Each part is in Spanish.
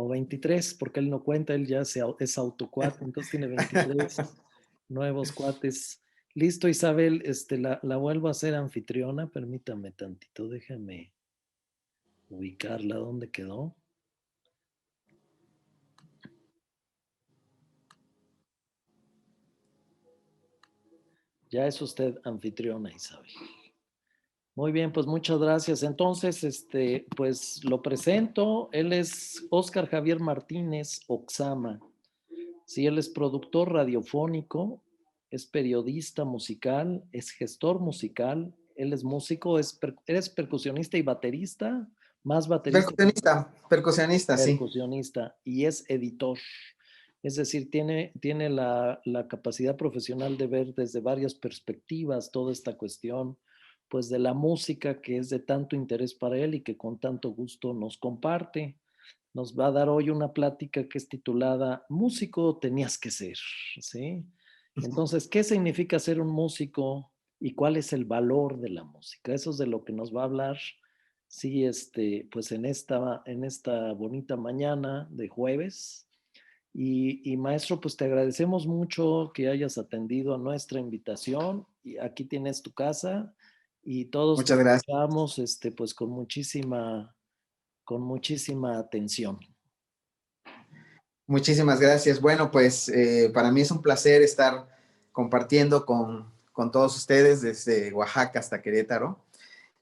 o 23, porque él no cuenta, él ya es autocuate, entonces tiene 23 nuevos cuates. Listo, Isabel, la vuelvo a hacer anfitriona, permítame tantito, déjame ubicarla, ¿dónde quedó? Ya es usted anfitriona, Isabel. Muy bien, pues muchas gracias. Entonces, pues lo presento. Él es Óscar Javier Martínez Oxama. Sí, él es productor radiofónico, es periodista musical, es gestor musical, él es músico, eres percusionista y baterista, más baterista que Percusionista, percusionista, sí. percusionista, y es editor. Es decir, tiene la capacidad profesional de ver desde varias perspectivas toda esta cuestión, pues de la música que es de tanto interés para él y que con tanto gusto nos comparte. Nos va a dar hoy una plática que es titulada Músico tenías que ser, ¿sí? Entonces, ¿qué significa ser un músico y cuál es el valor de la música? Eso es de lo que nos va a hablar, sí, pues en esta bonita mañana de jueves. Y maestro, pues te agradecemos mucho que hayas atendido a nuestra invitación y aquí tienes tu casa y todos te Muchas gracias. escuchamos, pues con muchísima atención. Muchísimas gracias. Bueno, pues para mí es un placer estar compartiendo con todos ustedes desde Oaxaca hasta Querétaro.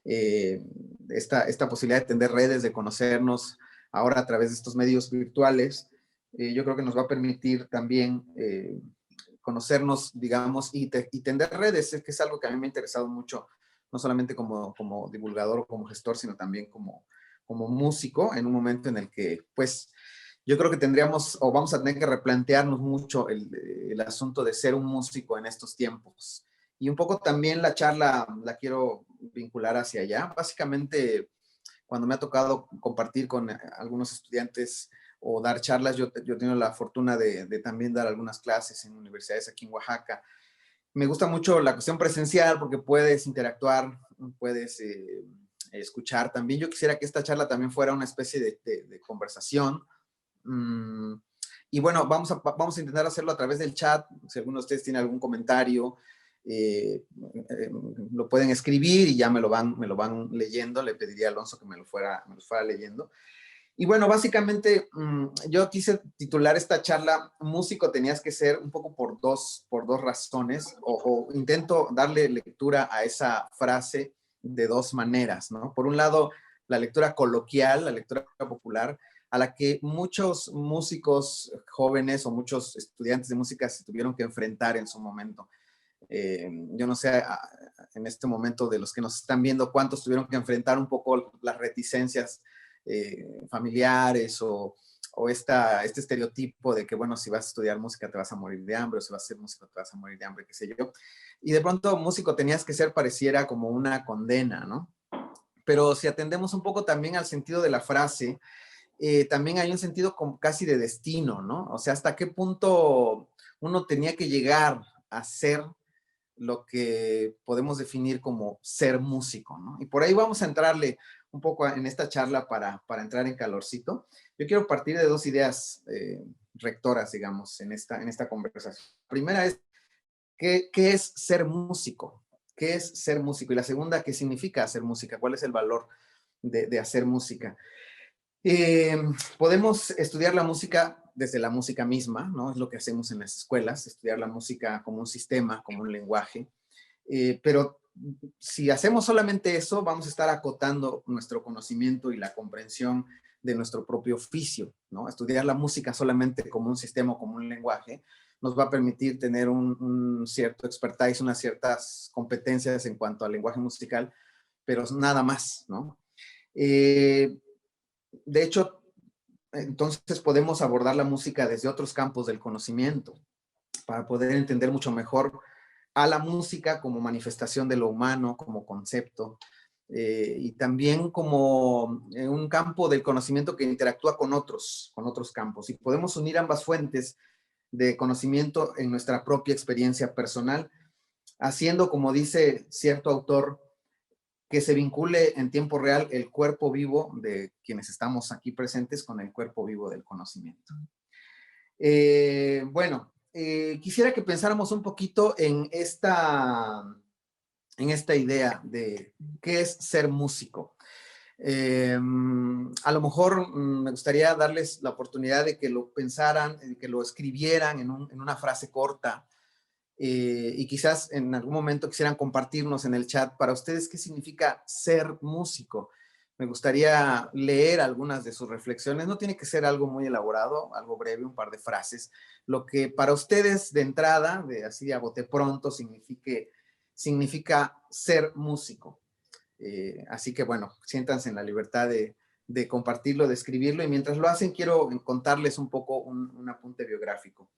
Esta posibilidad de tender redes, de conocernos ahora a través de estos medios virtuales, yo creo que nos va a permitir también conocernos, digamos, y tender redes, es que es algo que a mí me ha interesado mucho, no solamente como divulgador o como gestor, sino también como músico, en un momento en el que, pues, yo creo que tendríamos o vamos a tener que replantearnos mucho el asunto de ser un músico en estos tiempos. Y un poco también la charla la quiero vincular hacia allá. Básicamente, cuando me ha tocado compartir con algunos estudiantes o dar charlas, yo he tenido la fortuna de también dar algunas clases en universidades aquí en Oaxaca. Me gusta mucho la cuestión presencial porque puedes interactuar, puedes escuchar también. Yo quisiera que esta charla también fuera una especie de conversación. Mm, y bueno, vamos a intentar hacerlo a través del chat. Si alguno de ustedes tiene algún comentario, lo pueden escribir y ya me lo van leyendo. Le pediría a Alonso que me lo fuera leyendo. Y bueno, básicamente yo quise titular esta charla Músico tenías que ser, un poco por dos razones, o intento darle lectura a esa frase de dos maneras, ¿no? Por un lado, la lectura coloquial, la lectura popular, a la que muchos músicos jóvenes o muchos estudiantes de música se tuvieron que enfrentar en su momento. Yo no sé en este momento de los que nos están viendo cuántos tuvieron que enfrentar un poco las reticencias familiares o este estereotipo de que, bueno, si vas a estudiar música te vas a morir de hambre, o si vas a ser músico te vas a morir de hambre, qué sé yo. Y de pronto músico tenías que ser pareciera como una condena, ¿no? Pero si atendemos un poco también al sentido de la frase, también hay un sentido como casi de destino, ¿no? O sea, hasta qué punto uno tenía que llegar a ser lo que podemos definir como ser músico, ¿no? Y por ahí vamos a entrarle un poco en esta charla para entrar en calorcito. Yo quiero partir de dos ideas rectoras, digamos, en esta conversación. La primera es, ¿qué es ser músico? ¿Qué es ser músico? Y la segunda, ¿qué significa hacer música? ¿Cuál es el valor de hacer música? Eh, Podemos estudiar la música desde la música misma, ¿no? Es lo que hacemos en las escuelas, estudiar la música como un sistema, como un lenguaje. Pero si hacemos solamente eso, vamos a estar acotando nuestro conocimiento y la comprensión de nuestro propio oficio, ¿no? Estudiar la música solamente como un sistema, como un lenguaje, nos va a permitir tener un cierto expertise, unas ciertas competencias en cuanto al lenguaje musical, pero nada más, ¿no? De hecho, entonces podemos abordar la música desde otros campos del conocimiento para poder entender mucho mejor a la música como manifestación de lo humano, como concepto, y también como un campo del conocimiento que interactúa con otros campos. Y podemos unir ambas fuentes de conocimiento en nuestra propia experiencia personal, haciendo, como dice cierto autor, que se vincule en tiempo real el cuerpo vivo de quienes estamos aquí presentes con el cuerpo vivo del conocimiento. Bueno, quisiera que pensáramos un poquito en esta idea de qué es ser músico. A lo mejor me gustaría darles la oportunidad de que lo pensaran, de que lo escribieran en una frase corta, y quizás en algún momento quisieran compartirnos en el chat para ustedes qué significa ser músico. Me gustaría leer algunas de sus reflexiones. No tiene que ser algo muy elaborado, algo breve, un par de frases. Lo que para ustedes de entrada, así a bote pronto, significa ser músico. Así que bueno, siéntanse en la libertad de compartirlo, de escribirlo, y mientras lo hacen quiero contarles un poco un apunte biográfico.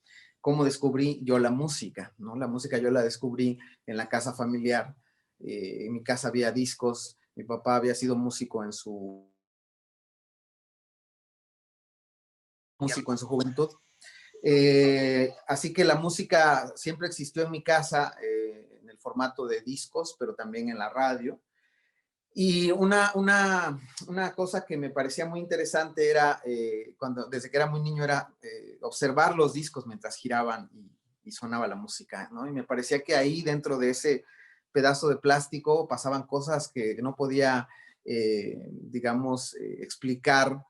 ¿Cómo descubrí yo la música? ¿No? La música yo la descubrí en la casa familiar. En mi casa había discos, mi papá había sido músico en su juventud. Así que la música siempre existió en mi casa, en el formato de discos, pero también en la radio. Y una cosa que me parecía muy interesante era, desde que era muy niño, era observar los discos mientras giraban y sonaba la música, ¿no? Y me parecía que ahí, dentro de ese pedazo de plástico, pasaban cosas que no podía, digamos, explicar,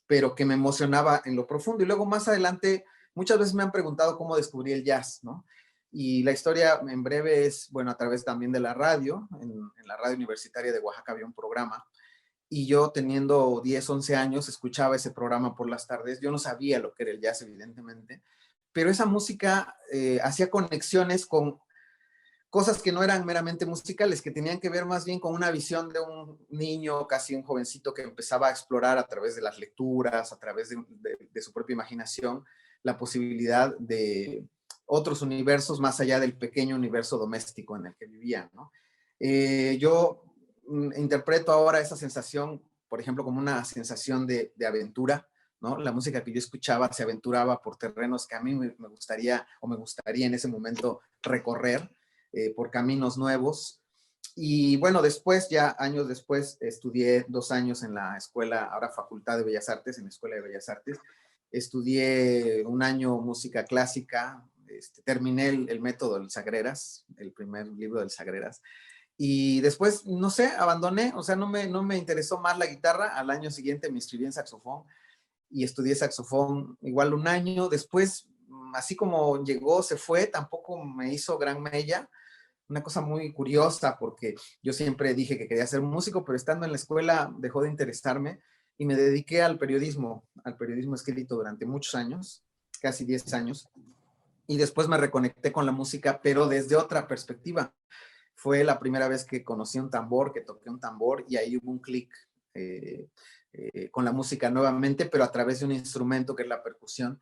pero que me emocionaba en lo profundo. Y luego, más adelante, muchas veces me han preguntado cómo descubrí el jazz, ¿no? Y la historia en breve es, bueno, a través también de la radio. En la radio universitaria de Oaxaca había un programa, y yo, teniendo 10, 11 años, escuchaba ese programa por las tardes. Yo no sabía lo que era el jazz, evidentemente, pero esa música hacía conexiones con cosas que no eran meramente musicales, que tenían que ver más bien con una visión de un niño, casi un jovencito, que empezaba a explorar a través de las lecturas, a través de su propia imaginación, la posibilidad de otros universos más allá del pequeño universo doméstico en el que vivían, ¿no? Yo interpreto ahora esa sensación, por ejemplo, como una sensación de aventura, ¿no? La música que yo escuchaba se aventuraba por terrenos que a mí me gustaría en ese momento recorrer, por caminos nuevos. Y bueno, después, ya años después, estudié 2 años en la escuela, ahora Facultad de Bellas Artes, en la Escuela de Bellas Artes. Estudié 1 año música clásica, terminé el método del Sagreras, el primer libro del Sagreras. Y después, no sé, abandoné, o sea, no me interesó más la guitarra. Al año siguiente me inscribí en saxofón y estudié saxofón igual 1 año. Después, así como llegó, se fue, tampoco me hizo gran mella. Una cosa muy curiosa, porque yo siempre dije que quería ser músico, pero estando en la escuela dejó de interesarme y me dediqué al periodismo escrito durante muchos años, casi 10 años, y después me reconecté con la música, pero desde otra perspectiva. Fue la primera vez que conocí un tambor, que toqué un tambor, y ahí hubo un clic con la música nuevamente, pero a través de un instrumento que es la percusión.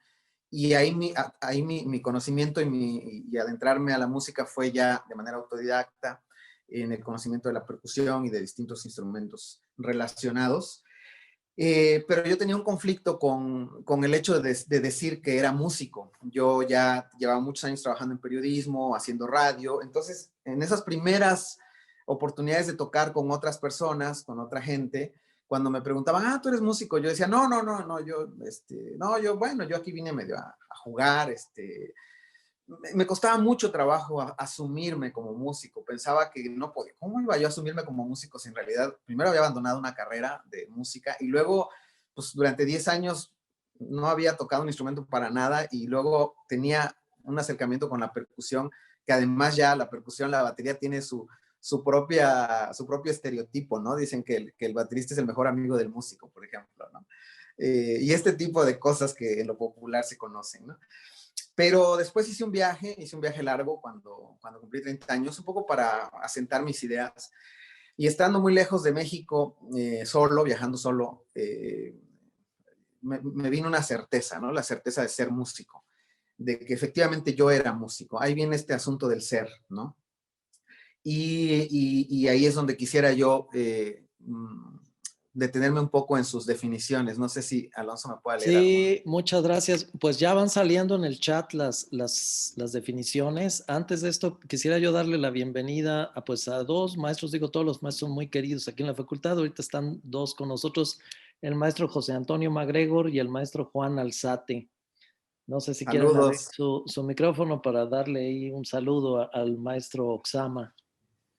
Y ahí mi conocimiento y adentrarme a la música fue ya de manera autodidacta, en el conocimiento de la percusión y de distintos instrumentos relacionados. Pero yo tenía un conflicto con el hecho de decir que era músico. Yo ya llevaba muchos años trabajando en periodismo, haciendo radio. Entonces, en esas primeras oportunidades de tocar con otras personas, con otra gente, cuando me preguntaban, tú eres músico, yo decía, no, bueno, yo aquí vine medio a jugar. Me costaba mucho trabajo asumirme como músico. Pensaba que no podía. ¿Cómo iba yo a asumirme como músico si en realidad primero había abandonado una carrera de música y luego, pues durante 10 años no había tocado un instrumento para nada, y luego tenía un acercamiento con la percusión, que además ya la percusión, la batería tiene su propio estereotipo, ¿no? Dicen que el baterista es el mejor amigo del músico, por ejemplo, ¿no? Y este tipo de cosas que en lo popular se conocen, ¿no? Pero después hice un viaje largo cuando cumplí 30 años, un poco para asentar mis ideas. Y estando muy lejos de México, viajando solo, me vino una certeza, ¿no? La certeza de ser músico, de que efectivamente yo era músico. Ahí viene este asunto del ser, ¿no? Y ahí es donde quisiera yo detenerme un poco en sus definiciones. No sé si Alonso me puede leer algo. Sí, muchas gracias. Pues ya van saliendo en el chat las definiciones. Antes de esto, quisiera yo darle la bienvenida a, pues, a dos maestros, digo, todos los maestros son muy queridos aquí en la facultad. Ahorita están dos con nosotros, el maestro José Antonio MacGregor y el maestro Juan Alzate. No sé si quieren abrir Saludos. su micrófono para darle ahí un saludo al maestro Oxama.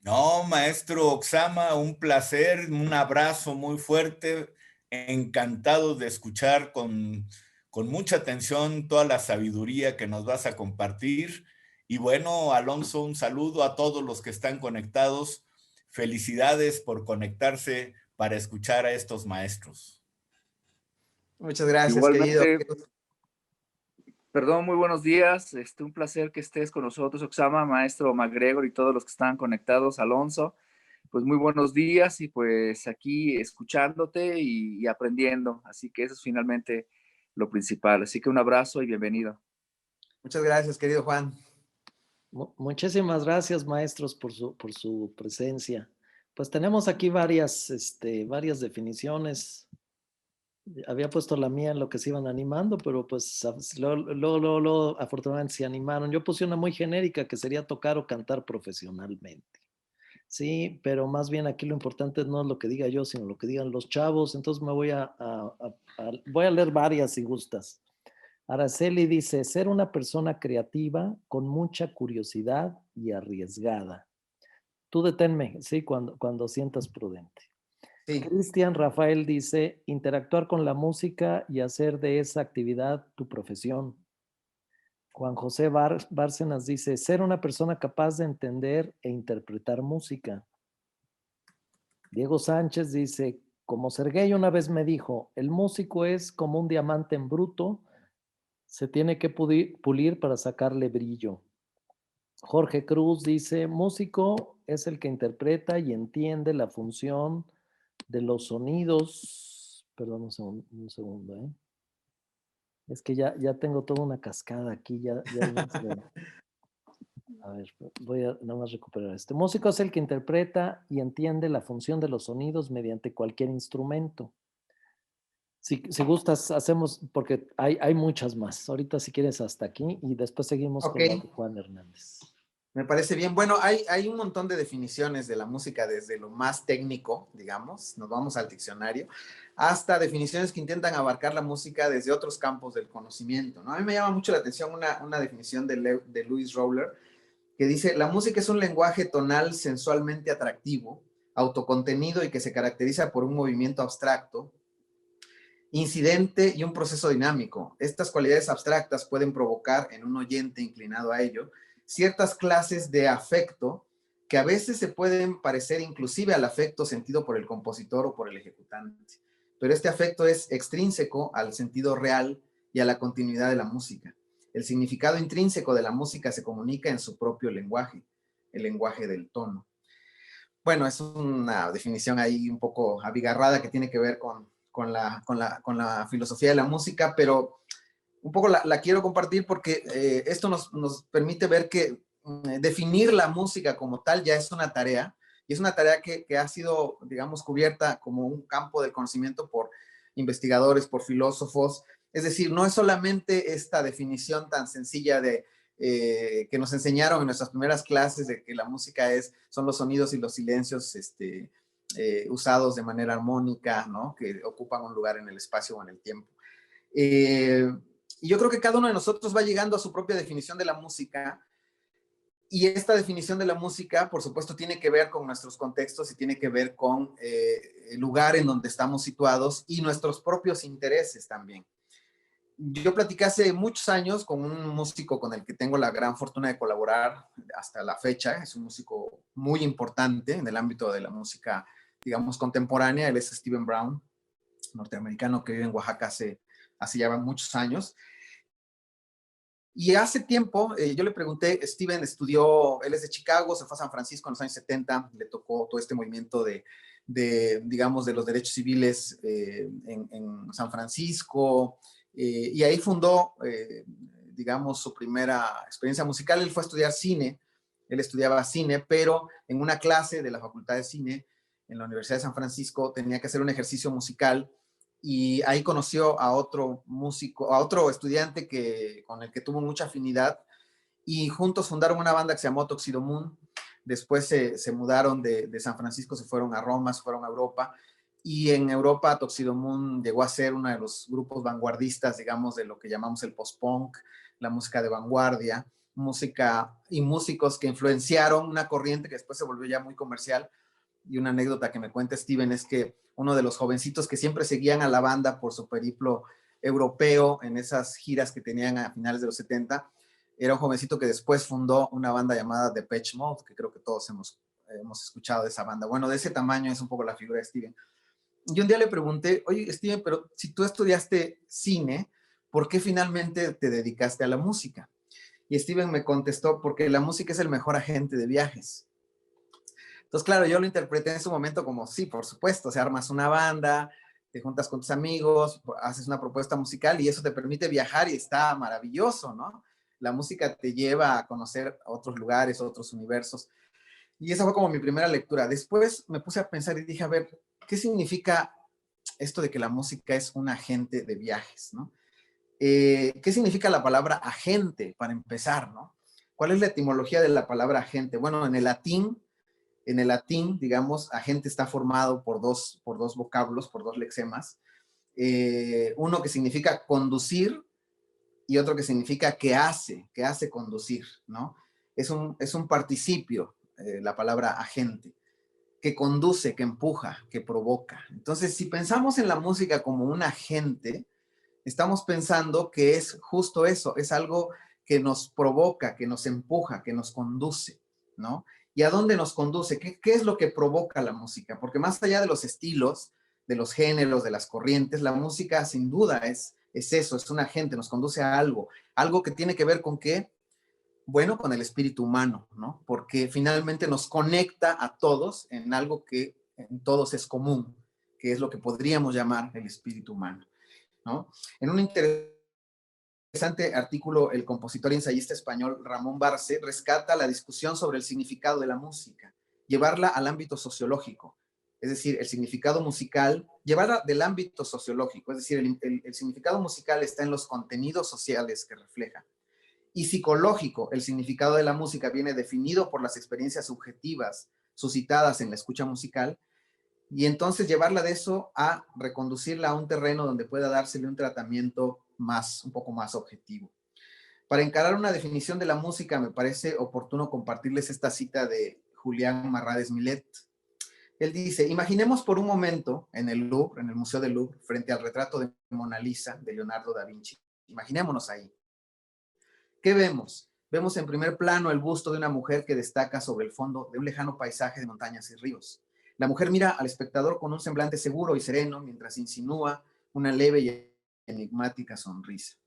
No, maestro Oxama, un placer, un abrazo muy fuerte, encantado de escuchar con mucha atención toda la sabiduría que nos vas a compartir. Y bueno, Alonso, un saludo a todos los que están conectados. Felicidades por conectarse para escuchar a estos maestros. Muchas gracias, Igualmente, querido. perdón, muy buenos días. Un placer que estés con nosotros, Oxama, maestro MacGregor y todos los que están conectados, Alonso. Pues muy buenos días y pues aquí escuchándote y aprendiendo. Así que eso es finalmente lo principal. Así que un abrazo y bienvenido. Muchas gracias, querido Juan. Muchísimas gracias, maestros, por su presencia. Pues tenemos aquí varias definiciones. Había puesto la mía en lo que se iban animando, pero pues luego, afortunadamente se animaron. Yo puse una muy genérica que sería tocar o cantar profesionalmente. Sí, pero más bien aquí lo importante no es lo que diga yo, sino lo que digan los chavos. Entonces me voy a leer varias si gustas. Araceli dice, ser una persona creativa con mucha curiosidad y arriesgada. Tú deténme, sí, cuando sientas prudente. Sí. Cristian Rafael dice, interactuar con la música y hacer de esa actividad tu profesión. Juan José Bárcenas dice, ser una persona capaz de entender e interpretar música. Diego Sánchez dice, como Sergey una vez me dijo, el músico es como un diamante en bruto, se tiene que pulir para sacarle brillo. Jorge Cruz dice, músico es el que interpreta y entiende la función de los sonidos. Perdón, un segundo, ¿eh? Es que ya tengo toda una cascada aquí, A ver, voy a nada más recuperar este. Músico es el que interpreta y entiende la función de los sonidos mediante cualquier instrumento. Si gustas, hacemos, porque hay muchas más. Ahorita si quieres hasta aquí y después seguimos con la de Juan Hernández. Me parece bien. Bueno, hay un montón de definiciones de la música, desde lo más técnico, digamos, nos vamos al diccionario, hasta definiciones que intentan abarcar la música desde otros campos del conocimiento, ¿no? A mí me llama mucho la atención una definición de Louis Roller, que dice, la música es un lenguaje tonal sensualmente atractivo, autocontenido y que se caracteriza por un movimiento abstracto, incidente y un proceso dinámico. Estas cualidades abstractas pueden provocar en un oyente inclinado a ello ciertas clases de afecto que a veces se pueden parecer inclusive al afecto sentido por el compositor o por el ejecutante. Pero este afecto es extrínseco al sentido real y a la continuidad de la música. El significado intrínseco de la música se comunica en su propio lenguaje, el lenguaje del tono. Bueno, es una definición ahí un poco abigarrada que tiene que ver con la filosofía de la música, pero un poco la quiero compartir porque esto nos permite ver que definir la música como tal ya es una tarea, y es una tarea que ha sido, digamos, cubierta como un campo del conocimiento por investigadores, por filósofos. Es decir, no es solamente esta definición tan sencilla que nos enseñaron en nuestras primeras clases de que la música son los sonidos y los silencios usados de manera armónica, ¿no? Que ocupan un lugar en el espacio o en el tiempo. Y yo creo que cada uno de nosotros va llegando a su propia definición de la música, y esta definición de la música, por supuesto, tiene que ver con nuestros contextos y tiene que ver con el lugar en donde estamos situados y nuestros propios intereses también. Yo platiqué hace muchos años con un músico con el que tengo la gran fortuna de colaborar hasta la fecha. Es un músico muy importante en el ámbito de la música, digamos, contemporánea. Él es Steven Brown, norteamericano que vive en Oaxaca hace ya muchos años. Y hace tiempo yo le pregunté, Steven estudió, él es de Chicago, se fue a San Francisco en los años 70, le tocó todo este movimiento digamos, de los derechos civiles en San Francisco, y ahí fundó, digamos, su primera experiencia musical. Él fue a estudiar cine, él estudiaba cine, pero en una clase de la Facultad de Cine, en la Universidad de San Francisco, tenía que hacer un ejercicio musical y ahí conoció a otro músico, a otro estudiante con el que tuvo mucha afinidad y juntos fundaron una banda que se llamó Tuxedo Moon. Después se mudaron de San Francisco, se fueron a Roma, se fueron a Europa, y en Europa Tuxedo Moon llegó a ser uno de los grupos vanguardistas, digamos, de lo que llamamos el post-punk, la música de vanguardia, música y músicos que influenciaron una corriente que después se volvió ya muy comercial. Y una anécdota que me cuenta Steven es que uno de los jovencitos que siempre seguían a la banda por su periplo europeo en esas giras que tenían a finales de los 70, era un jovencito que después fundó una banda llamada Depeche Mode, que creo que todos hemos escuchado de esa banda. Bueno, de ese tamaño es un poco la figura de Steven. Y un día le pregunté, oye, Steven, pero si tú estudiaste cine, ¿por qué finalmente te dedicaste a la música? Y Steven me contestó, porque la música es el mejor agente de viajes. Entonces, claro, yo lo interpreté en ese momento como, sí, por supuesto, o sea, armas una banda, te juntas con tus amigos, haces una propuesta musical y eso te permite viajar y está maravilloso, ¿no? La música te lleva a conocer otros lugares, otros universos. Y esa fue como mi primera lectura. Después me puse a pensar y dije, a ver, ¿qué significa esto de que la música es un agente de viajes, ¿no? ¿Qué significa la palabra agente, para empezar, ¿no? ¿Cuál es la etimología de la palabra agente? Bueno, en el latín, digamos, agente está formado por dos vocablos, por dos lexemas. Uno que significa conducir y otro que significa que hace conducir, ¿no? Es un participio, la palabra agente, que conduce, que empuja, que provoca. Entonces, si pensamos en la música como un agente, estamos pensando que es justo eso, es algo que nos provoca, que nos empuja, que nos conduce, ¿no? ¿Y a dónde nos conduce? ¿Qué es lo que provoca la música? Porque más allá de los estilos, de los géneros, de las corrientes, la música sin duda es eso, es un agente, nos conduce a algo que tiene que ver con qué, bueno, con el espíritu humano, ¿no? Porque finalmente nos conecta a todos en algo que en todos es común, que es lo que podríamos llamar el espíritu humano, ¿no? En un interesante artículo, el compositor y ensayista español Ramón Barce rescata la discusión sobre el significado de la música, llevarla al ámbito sociológico, es decir, el significado musical, llevarla del ámbito sociológico, es decir, el significado musical está en los contenidos sociales que refleja. Y psicológico, el significado de la música viene definido por las experiencias subjetivas suscitadas en la escucha musical, y entonces llevarla de eso a reconducirla a un terreno donde pueda dársele un tratamiento un poco más objetivo. Para encarar una definición de la música, me parece oportuno compartirles esta cita de Julián Marrades Millet. Él dice, imaginemos por un momento en el Louvre, en el Museo del Louvre, frente al retrato de Mona Lisa de Leonardo da Vinci. Imaginémonos ahí. ¿Qué vemos? Vemos en primer plano el busto de una mujer que destaca sobre el fondo de un lejano paisaje de montañas y ríos. La mujer mira al espectador con un semblante seguro y sereno mientras insinúa una leve y enigmática sonrisa.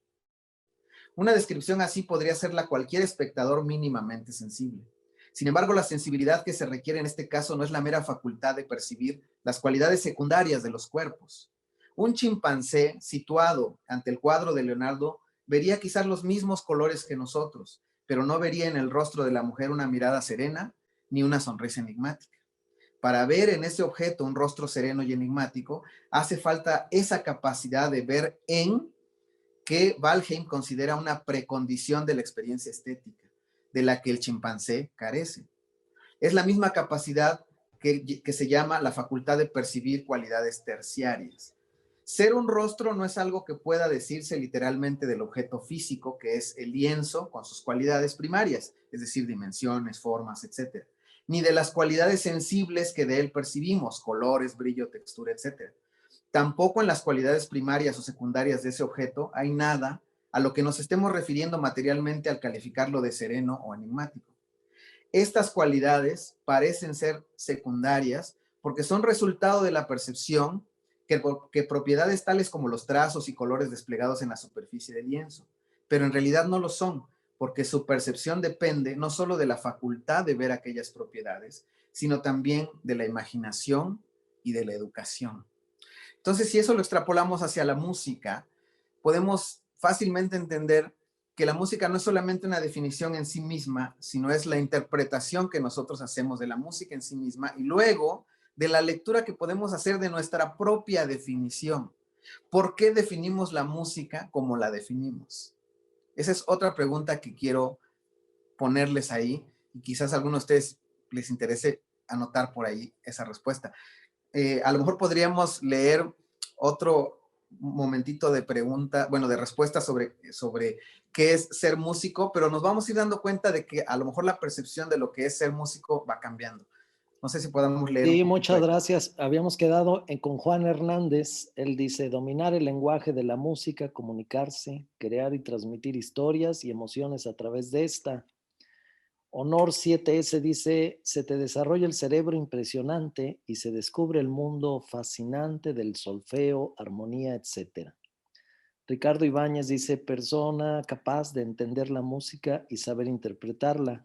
Una descripción así podría hacerla cualquier espectador mínimamente sensible. Sin embargo, la sensibilidad que se requiere en este caso no es la mera facultad de percibir las cualidades secundarias de los cuerpos. Un chimpancé situado ante el cuadro de Leonardo vería quizás los mismos colores que nosotros, pero no vería en el rostro de la mujer una mirada serena ni una sonrisa enigmática. Para ver en ese objeto un rostro sereno y enigmático, hace falta esa capacidad de ver que Valheim considera una precondición de la experiencia estética, de la que el chimpancé carece. Es la misma capacidad que se llama la facultad de percibir cualidades terciarias. Ser un rostro no es algo que pueda decirse literalmente del objeto físico, que es el lienzo con sus cualidades primarias, es decir, dimensiones, formas, etc., ni de las cualidades sensibles que de él percibimos, colores, brillo, textura, etc. Tampoco en las cualidades primarias o secundarias de ese objeto hay nada a lo que nos estemos refiriendo materialmente al calificarlo de sereno o enigmático. Estas cualidades parecen ser secundarias porque son resultado de la percepción que propiedades tales como los trazos y colores desplegados en la superficie del lienzo, pero en realidad no lo son, porque su percepción depende no solo de la facultad de ver aquellas propiedades, sino también de la imaginación y de la educación. Entonces, si eso lo extrapolamos hacia la música, podemos fácilmente entender que la música no es solamente una definición en sí misma, sino es la interpretación que nosotros hacemos de la música en sí misma y luego de la lectura que podemos hacer de nuestra propia definición. ¿Por qué definimos la música como la definimos? Esa es otra pregunta que quiero ponerles ahí y quizás a algunos de ustedes les interese anotar por ahí esa respuesta. A lo mejor podríamos leer otro momentito de pregunta, bueno, de respuesta sobre qué es ser músico, pero nos vamos a ir dando cuenta de que a lo mejor la percepción de lo que es ser músico va cambiando. No sé si podamos leer un Sí, poquito muchas ahí. gracias. Habíamos quedado con Juan Hernández. Él dice, dominar el lenguaje de la música, comunicarse, crear y transmitir historias y emociones a través de esta. Honor 7S dice, se te desarrolla el cerebro impresionante y se descubre el mundo fascinante del solfeo, armonía, etc. Ricardo Ibáñez dice, persona capaz de entender la música y saber interpretarla.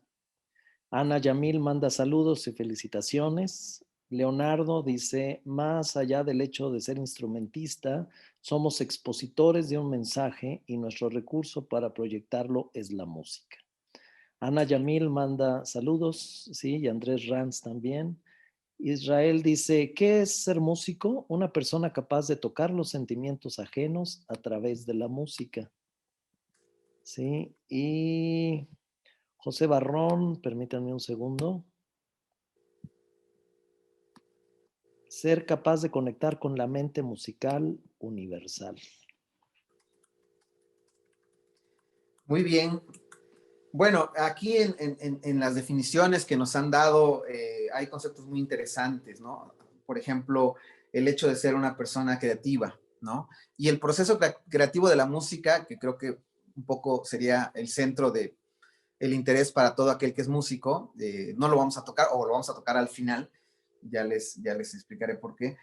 Ana Yamil manda saludos y felicitaciones. Leonardo dice, más allá del hecho de ser instrumentista, somos expositores de un mensaje y nuestro recurso para proyectarlo es la música. Ana Yamil manda saludos, sí, y Andrés Ranz también. Israel dice, ¿qué es ser músico? Una persona capaz de tocar los sentimientos ajenos a través de la música. Sí, y José Barrón, permítanme un segundo. Ser capaz de conectar con la mente musical universal. Muy bien. Bueno, aquí en las definiciones que nos han dado hay conceptos muy interesantes, ¿no? Por ejemplo, el hecho de ser una persona creativa, ¿no? Y el proceso creativo de la música, que creo que un poco sería el centro de el interés para todo aquel que es músico, no lo vamos a tocar o lo vamos a tocar al final, ya les explicaré por qué.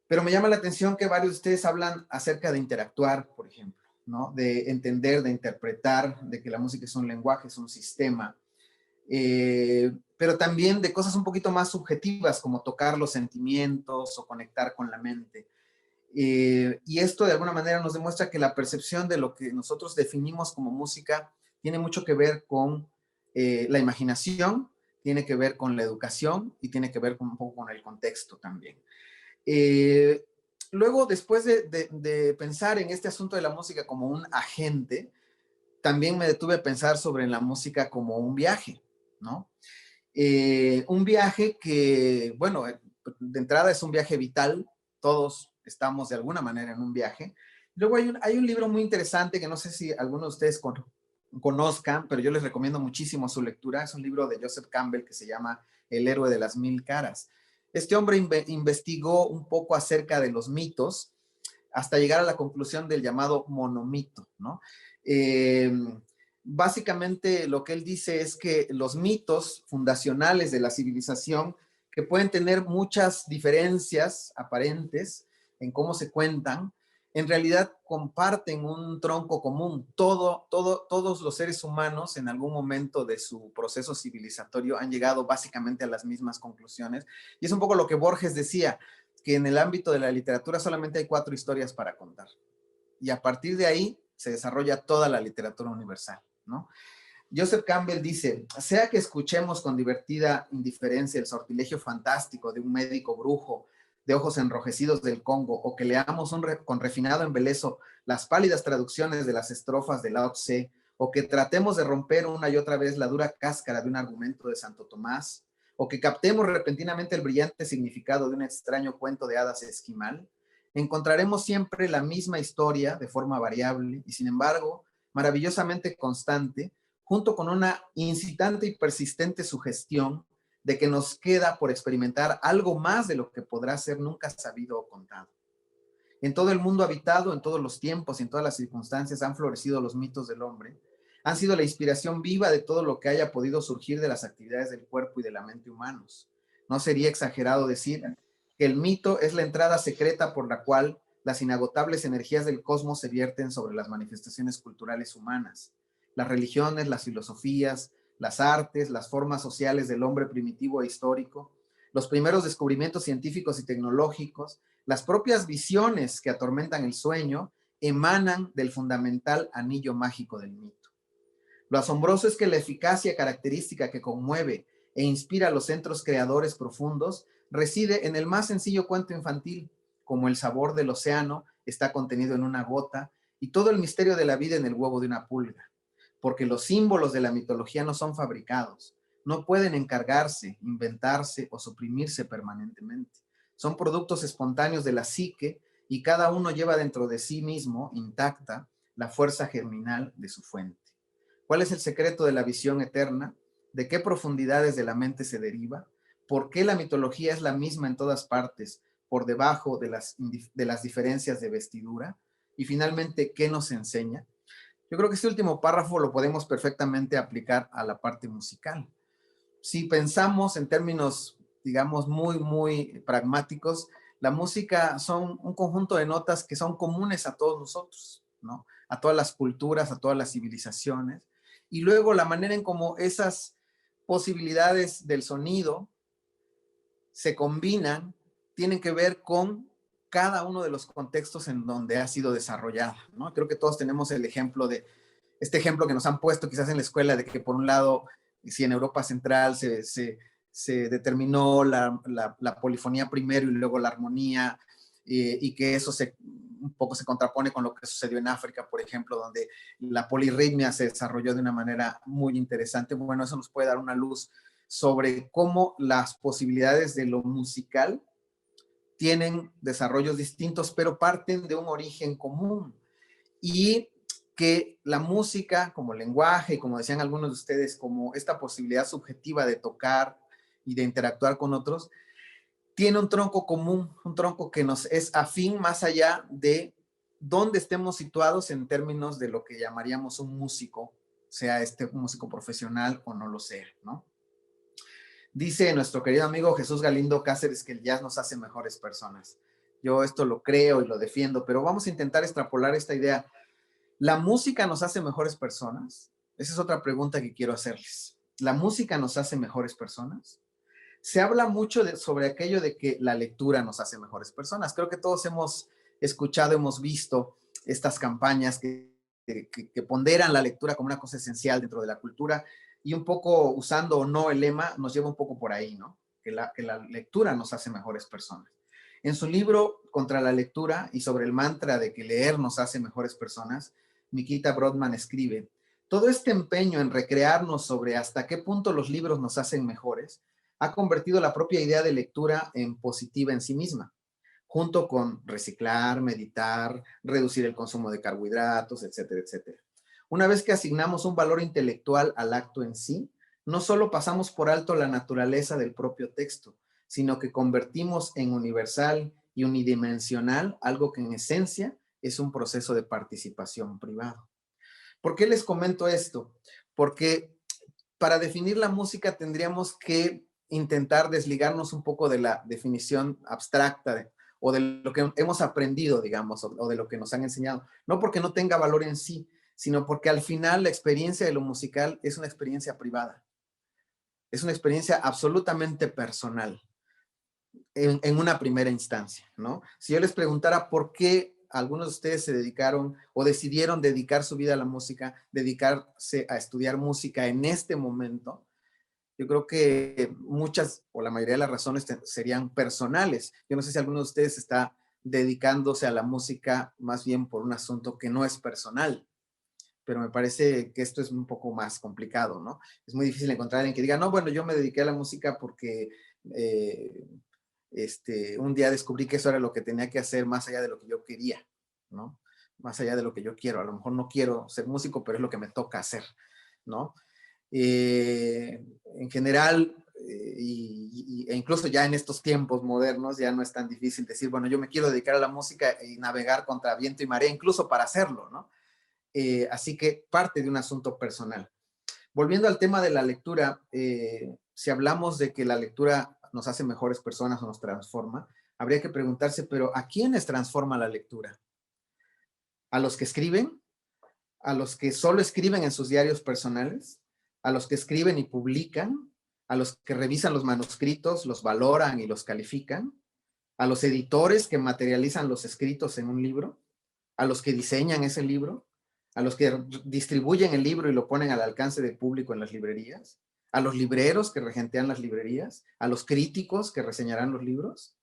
Pero me llama la atención que varios de ustedes hablan acerca de interactuar, por ejemplo, ¿no? De entender, de interpretar, de que la música es un lenguaje, es un sistema, pero también de cosas un poquito más subjetivas, como tocar los sentimientos o conectar con la mente. Y esto de alguna manera nos demuestra que la percepción de lo que nosotros definimos como música tiene mucho que ver con la imaginación, tiene que ver con la educación y tiene que ver un poco con el contexto también. Luego, después de pensar en este asunto de la música como un agente, también me detuve a pensar sobre la música como un viaje, ¿no? Un viaje que, bueno, de entrada es un viaje vital, todos estamos de alguna manera en un viaje. Luego hay un libro muy interesante que no sé si algunos de ustedes conozcan, pero yo les recomiendo muchísimo su lectura. Es un libro de Joseph Campbell que se llama El héroe de las mil caras. Este hombre investigó un poco acerca de los mitos hasta llegar a la conclusión del llamado monomito, ¿no? Básicamente lo que él dice es que los mitos fundacionales de la civilización, que pueden tener muchas diferencias aparentes en cómo se cuentan, en realidad comparten un tronco común. Todos los seres humanos en algún momento de su proceso civilizatorio han llegado básicamente a las mismas conclusiones. Y es un poco lo que Borges decía, que en el ámbito de la literatura solamente hay 4 historias para contar. Y a partir de ahí se desarrolla toda la literatura universal, ¿no? Joseph Campbell dice, sea que escuchemos con divertida indiferencia el sortilegio fantástico de un médico brujo de ojos enrojecidos del Congo, o que leamos con refinado embeleso las pálidas traducciones de las estrofas de Lao Tse, o que tratemos de romper una y otra vez la dura cáscara de un argumento de Santo Tomás, o que captemos repentinamente el brillante significado de un extraño cuento de hadas esquimal, encontraremos siempre la misma historia de forma variable y, sin embargo, maravillosamente constante, junto con una incitante y persistente sugestión de que nos queda por experimentar algo más de lo que podrá ser nunca sabido o contado. En todo el mundo habitado, en todos los tiempos y en todas las circunstancias han florecido los mitos del hombre, han sido la inspiración viva de todo lo que haya podido surgir de las actividades del cuerpo y de la mente humanos. No sería exagerado decir que el mito es la entrada secreta por la cual las inagotables energías del cosmos se vierten sobre las manifestaciones culturales humanas. Las religiones, las filosofías, las artes, las formas sociales del hombre primitivo e histórico, los primeros descubrimientos científicos y tecnológicos, las propias visiones que atormentan el sueño, emanan del fundamental anillo mágico del mito. Lo asombroso es que la eficacia característica que conmueve e inspira los centros creadores profundos reside en el más sencillo cuento infantil, como el sabor del océano está contenido en una gota y todo el misterio de la vida en el huevo de una pulga, porque los símbolos de la mitología no son fabricados, no pueden encargarse, inventarse o suprimirse permanentemente. Son productos espontáneos de la psique y cada uno lleva dentro de sí mismo, intacta, la fuerza germinal de su fuente. ¿Cuál es el secreto de la visión eterna? ¿De qué profundidades de la mente se deriva? ¿Por qué la mitología es la misma en todas partes, por debajo de las diferencias de vestidura? Y finalmente, ¿qué nos enseña? Yo creo que este último párrafo lo podemos perfectamente aplicar a la parte musical. Si pensamos en términos, digamos, muy pragmáticos, la música son un conjunto de notas que son comunes a todos nosotros, ¿no? A todas las culturas, a todas las civilizaciones. Y luego la manera en cómo esas posibilidades del sonido se combinan tienen que ver con cada uno de los contextos en donde ha sido desarrollada, ¿no? Creo que todos tenemos el ejemplo de, este ejemplo que nos han puesto quizás en la escuela, de que por un lado, si en Europa Central se determinó la polifonía primero y luego la armonía, y que eso un poco se contrapone con lo que sucedió en África, por ejemplo, donde la polirritmia se desarrolló de una manera muy interesante. Bueno, eso nos puede dar una luz sobre cómo las posibilidades de lo musical tienen desarrollos distintos, pero parten de un origen común. Y que la música como lenguaje, y como decían algunos de ustedes, como esta posibilidad subjetiva de tocar y de interactuar con otros, tiene un tronco común, un tronco que nos es afín más allá de dónde estemos situados en términos de lo que llamaríamos un músico, sea un músico profesional o no lo sea, ¿no? Dice nuestro querido amigo Jesús Galindo Cáceres que el jazz nos hace mejores personas. Yo esto lo creo y lo defiendo, pero vamos a intentar extrapolar esta idea. ¿La música nos hace mejores personas? Esa es otra pregunta que quiero hacerles. ¿La música nos hace mejores personas? Se habla mucho sobre aquello de que la lectura nos hace mejores personas. Creo que todos hemos escuchado, hemos visto estas campañas que ponderan la lectura como una cosa esencial dentro de la cultura, y un poco usando o no el lema nos lleva un poco por ahí, ¿no? Que la lectura nos hace mejores personas. En su libro Contra la lectura y sobre el mantra de que leer nos hace mejores personas, Mikita Brodman escribe: todo este empeño en recrearnos sobre hasta qué punto los libros nos hacen mejores ha convertido la propia idea de lectura en positiva en sí misma, junto con reciclar, meditar, reducir el consumo de carbohidratos, etcétera, etcétera. Una vez que asignamos un valor intelectual al acto en sí, no solo pasamos por alto la naturaleza del propio texto, sino que convertimos en universal y unidimensional algo que en esencia es un proceso de participación privado. ¿Por qué les comento esto? Porque para definir la música tendríamos que intentar desligarnos un poco de la definición abstracta o de lo que hemos aprendido, digamos, o de lo que nos han enseñado. No porque no tenga valor en sí, sino porque al final la experiencia de lo musical es una experiencia privada. Es una experiencia absolutamente personal en una primera instancia, ¿no? Si yo les preguntara por qué algunos de ustedes se dedicaron o decidieron dedicar su vida a la música, dedicarse a estudiar música en este momento, yo creo que muchas o la mayoría de las razones serían personales. Yo no sé si alguno de ustedes está dedicándose a la música más bien por un asunto que no es personal, pero me parece que esto es un poco más complicado, ¿no? Es muy difícil encontrar a alguien que diga, no, bueno, yo me dediqué a la música porque un día descubrí que eso era lo que tenía que hacer más allá de lo que yo quería, ¿no? Más allá de lo que yo quiero. A lo mejor no quiero ser músico, pero es lo que me toca hacer, ¿no? En general, e incluso ya en estos tiempos modernos, ya no es tan difícil decir, bueno, yo me quiero dedicar a la música y navegar contra viento y marea, incluso para hacerlo, ¿no? Así que parte de un asunto personal. Volviendo al tema de la lectura, si hablamos de que la lectura nos hace mejores personas o nos transforma, habría que preguntarse, pero ¿a quiénes transforma la lectura? ¿A los que escriben? ¿A los que solo escriben en sus diarios personales? ¿A los que escriben y publican? ¿A los que revisan los manuscritos, los valoran y los califican? ¿A los editores que materializan los escritos en un libro? ¿A los que diseñan ese libro? ¿A los que distribuyen el libro y lo ponen al alcance del público en las librerías? a los libreros que regentean las librerías, a los críticos que reseñarán los libros,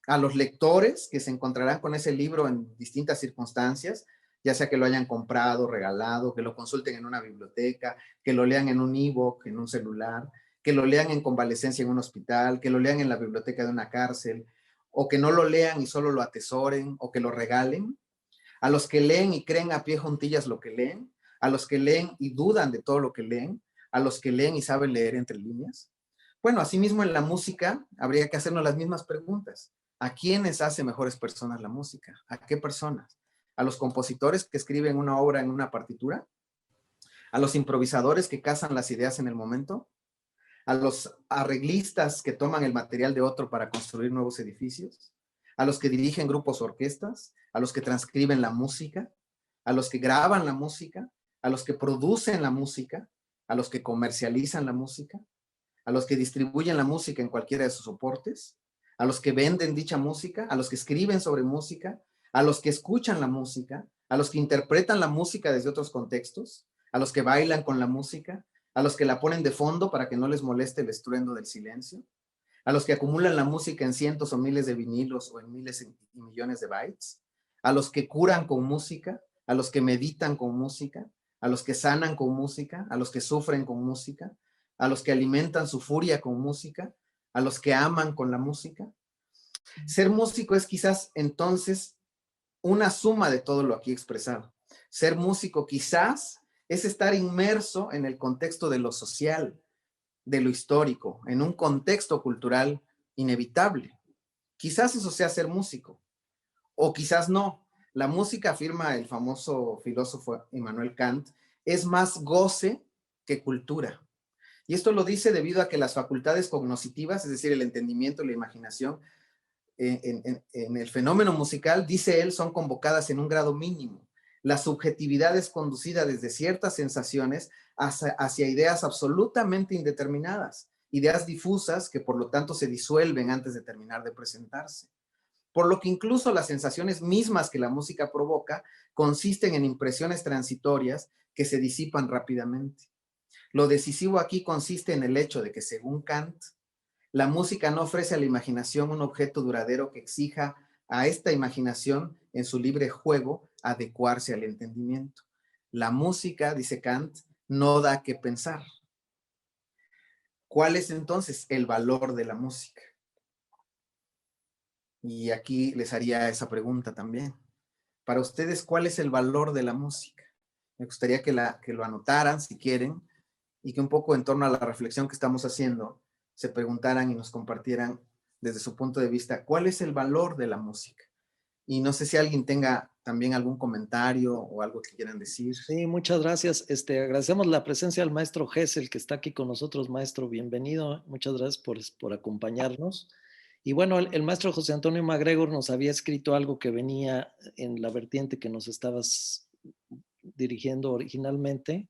a los lectores que se encontrarán con ese libro en distintas circunstancias, ya sea que lo hayan comprado, regalado, que lo consulten en una biblioteca, que lo lean en un ebook, en un celular, que lo lean en convalecencia en un hospital, que lo lean en la biblioteca de una cárcel, o que no lo lean y solo lo atesoren, o que lo regalen, a los que leen y creen a pie juntillas lo que leen, a los que leen y dudan de todo lo que leen, a los que leen y saben leer entre líneas. Bueno, asimismo en la música habría que hacernos las mismas preguntas. ¿A quiénes hace mejores personas la música? ¿A qué personas? ¿A los compositores que escriben una obra en una partitura? ¿A los improvisadores que cazan las ideas en el momento? ¿A los arreglistas que toman el material de otro para construir nuevos edificios? ¿A los que dirigen grupos o orquestas? ¿A los que transcriben la música? ¿A los que graban la música? ¿A los que producen la música? ¿A los que comercializan la música? ¿A los que distribuyen la música en cualquiera de sus soportes? ¿A los que venden dicha música? ¿A los que escriben sobre música? ¿A los que escuchan la música? ¿A los que interpretan la música desde otros contextos? ¿A los que bailan con la música? ¿A los que la ponen de fondo para que no les moleste el estruendo del silencio? ¿A los que acumulan la música en cientos o miles de vinilos o en miles y millones de bytes? ¿A los que curan con música? ¿A los que meditan con música? ¿A los que sanan con música? ¿A los que sufren con música? ¿A los que alimentan su furia con música? ¿A los que aman con la música? Ser músico es quizás entonces una suma de todo lo aquí expresado. Ser músico quizás es estar inmerso en el contexto de lo social, de lo histórico, en un contexto cultural inevitable. Quizás eso sea ser músico, o quizás no. La música, afirma el famoso filósofo Immanuel Kant, es más goce que cultura. Y esto lo dice debido a que las facultades cognitivas, es decir, el entendimiento y la imaginación, en el fenómeno musical, dice él, son convocadas en un grado mínimo. La subjetividad es conducida desde ciertas sensaciones hacia ideas absolutamente indeterminadas, ideas difusas que por lo tanto se disuelven antes de terminar de presentarse. Por lo que incluso las sensaciones mismas que la música provoca consisten en impresiones transitorias que se disipan rápidamente. Lo decisivo aquí consiste en el hecho de que, según Kant, la música no ofrece a la imaginación un objeto duradero que exija a esta imaginación en su libre juego adecuarse al entendimiento. La música, dice Kant, no da que pensar. ¿Cuál es entonces el valor de la música? Y aquí les haría esa pregunta también. Para ustedes, ¿cuál es el valor de la música? Me gustaría que lo anotaran si quieren y que un poco en torno a la reflexión que estamos haciendo se preguntaran y nos compartieran desde su punto de vista cuál es el valor de la música. Y no sé si alguien tenga también algún comentario o algo que quieran decir. Sí, muchas gracias. Agradecemos la presencia del maestro Gesell, que está aquí con nosotros. Maestro, bienvenido. Muchas gracias por acompañarnos. Y bueno, el maestro José Antonio MacGregor nos había escrito algo que venía en la vertiente que nos estabas dirigiendo originalmente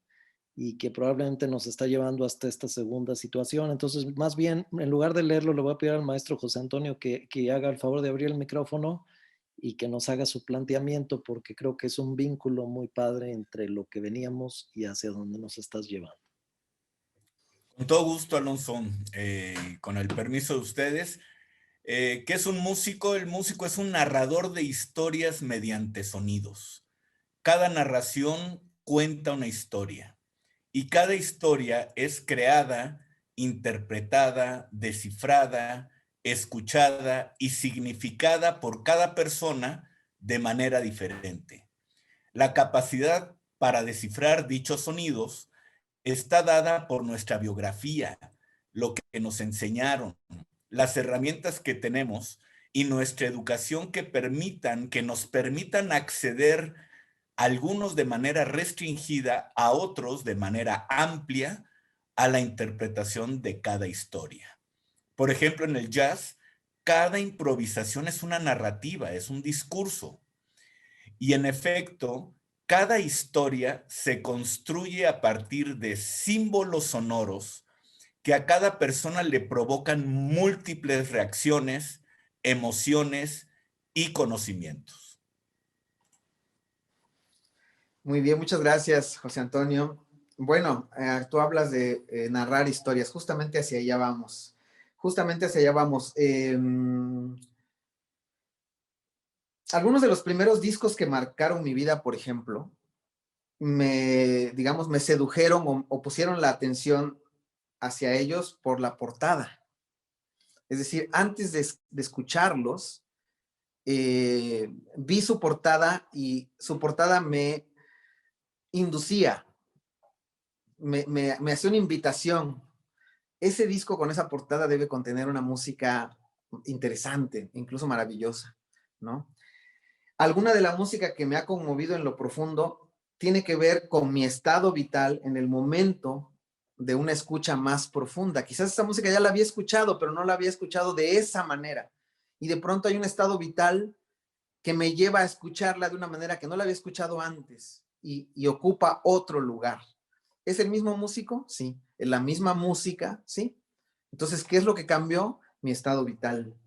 y que probablemente nos está llevando hasta esta segunda situación. Entonces, más bien, en lugar de leerlo, le voy a pedir al maestro José Antonio que haga el favor de abrir el micrófono y que nos haga su planteamiento, porque creo que es un vínculo muy padre entre lo que veníamos y hacia dónde nos estás llevando. Con todo gusto, Alonso, con el permiso de ustedes. ¿Qué es un músico? El músico es un narrador de historias mediante sonidos. Cada narración cuenta una historia y cada historia es creada, interpretada, descifrada, escuchada y significada por cada persona de manera diferente. La capacidad para descifrar dichos sonidos está dada por nuestra biografía, lo que nos enseñaron, las herramientas que tenemos y nuestra educación que nos permitan acceder algunos de manera restringida, a otros de manera amplia, a la interpretación de cada historia. Por ejemplo, en el jazz, cada improvisación es una narrativa, es un discurso. Y en efecto, cada historia se construye a partir de símbolos sonoros que a cada persona le provocan múltiples reacciones, emociones y conocimientos. Muy bien, muchas gracias, José Antonio. Bueno, tú hablas de narrar historias, justamente hacia allá vamos. Justamente hacia allá vamos. Algunos de los primeros discos que marcaron mi vida, por ejemplo, digamos, me sedujeron o pusieron la atención hacia ellos por la portada. Es decir, antes de escucharlos, vi su portada y su portada me inducía, me hacía una invitación. Ese disco con esa portada debe contener una música interesante, incluso maravillosa, ¿no? Alguna de la música que me ha conmovido en lo profundo tiene que ver con mi estado vital en el momento de una escucha más profunda. Quizás esa música ya la había escuchado, pero no la había escuchado de esa manera. Y de pronto hay un estado vital que me lleva a escucharla de una manera que no la había escuchado antes y ocupa otro lugar. ¿Es el mismo músico? Sí. ¿Es la misma música? Sí. Entonces, ¿qué es lo que cambió? Mi estado vital.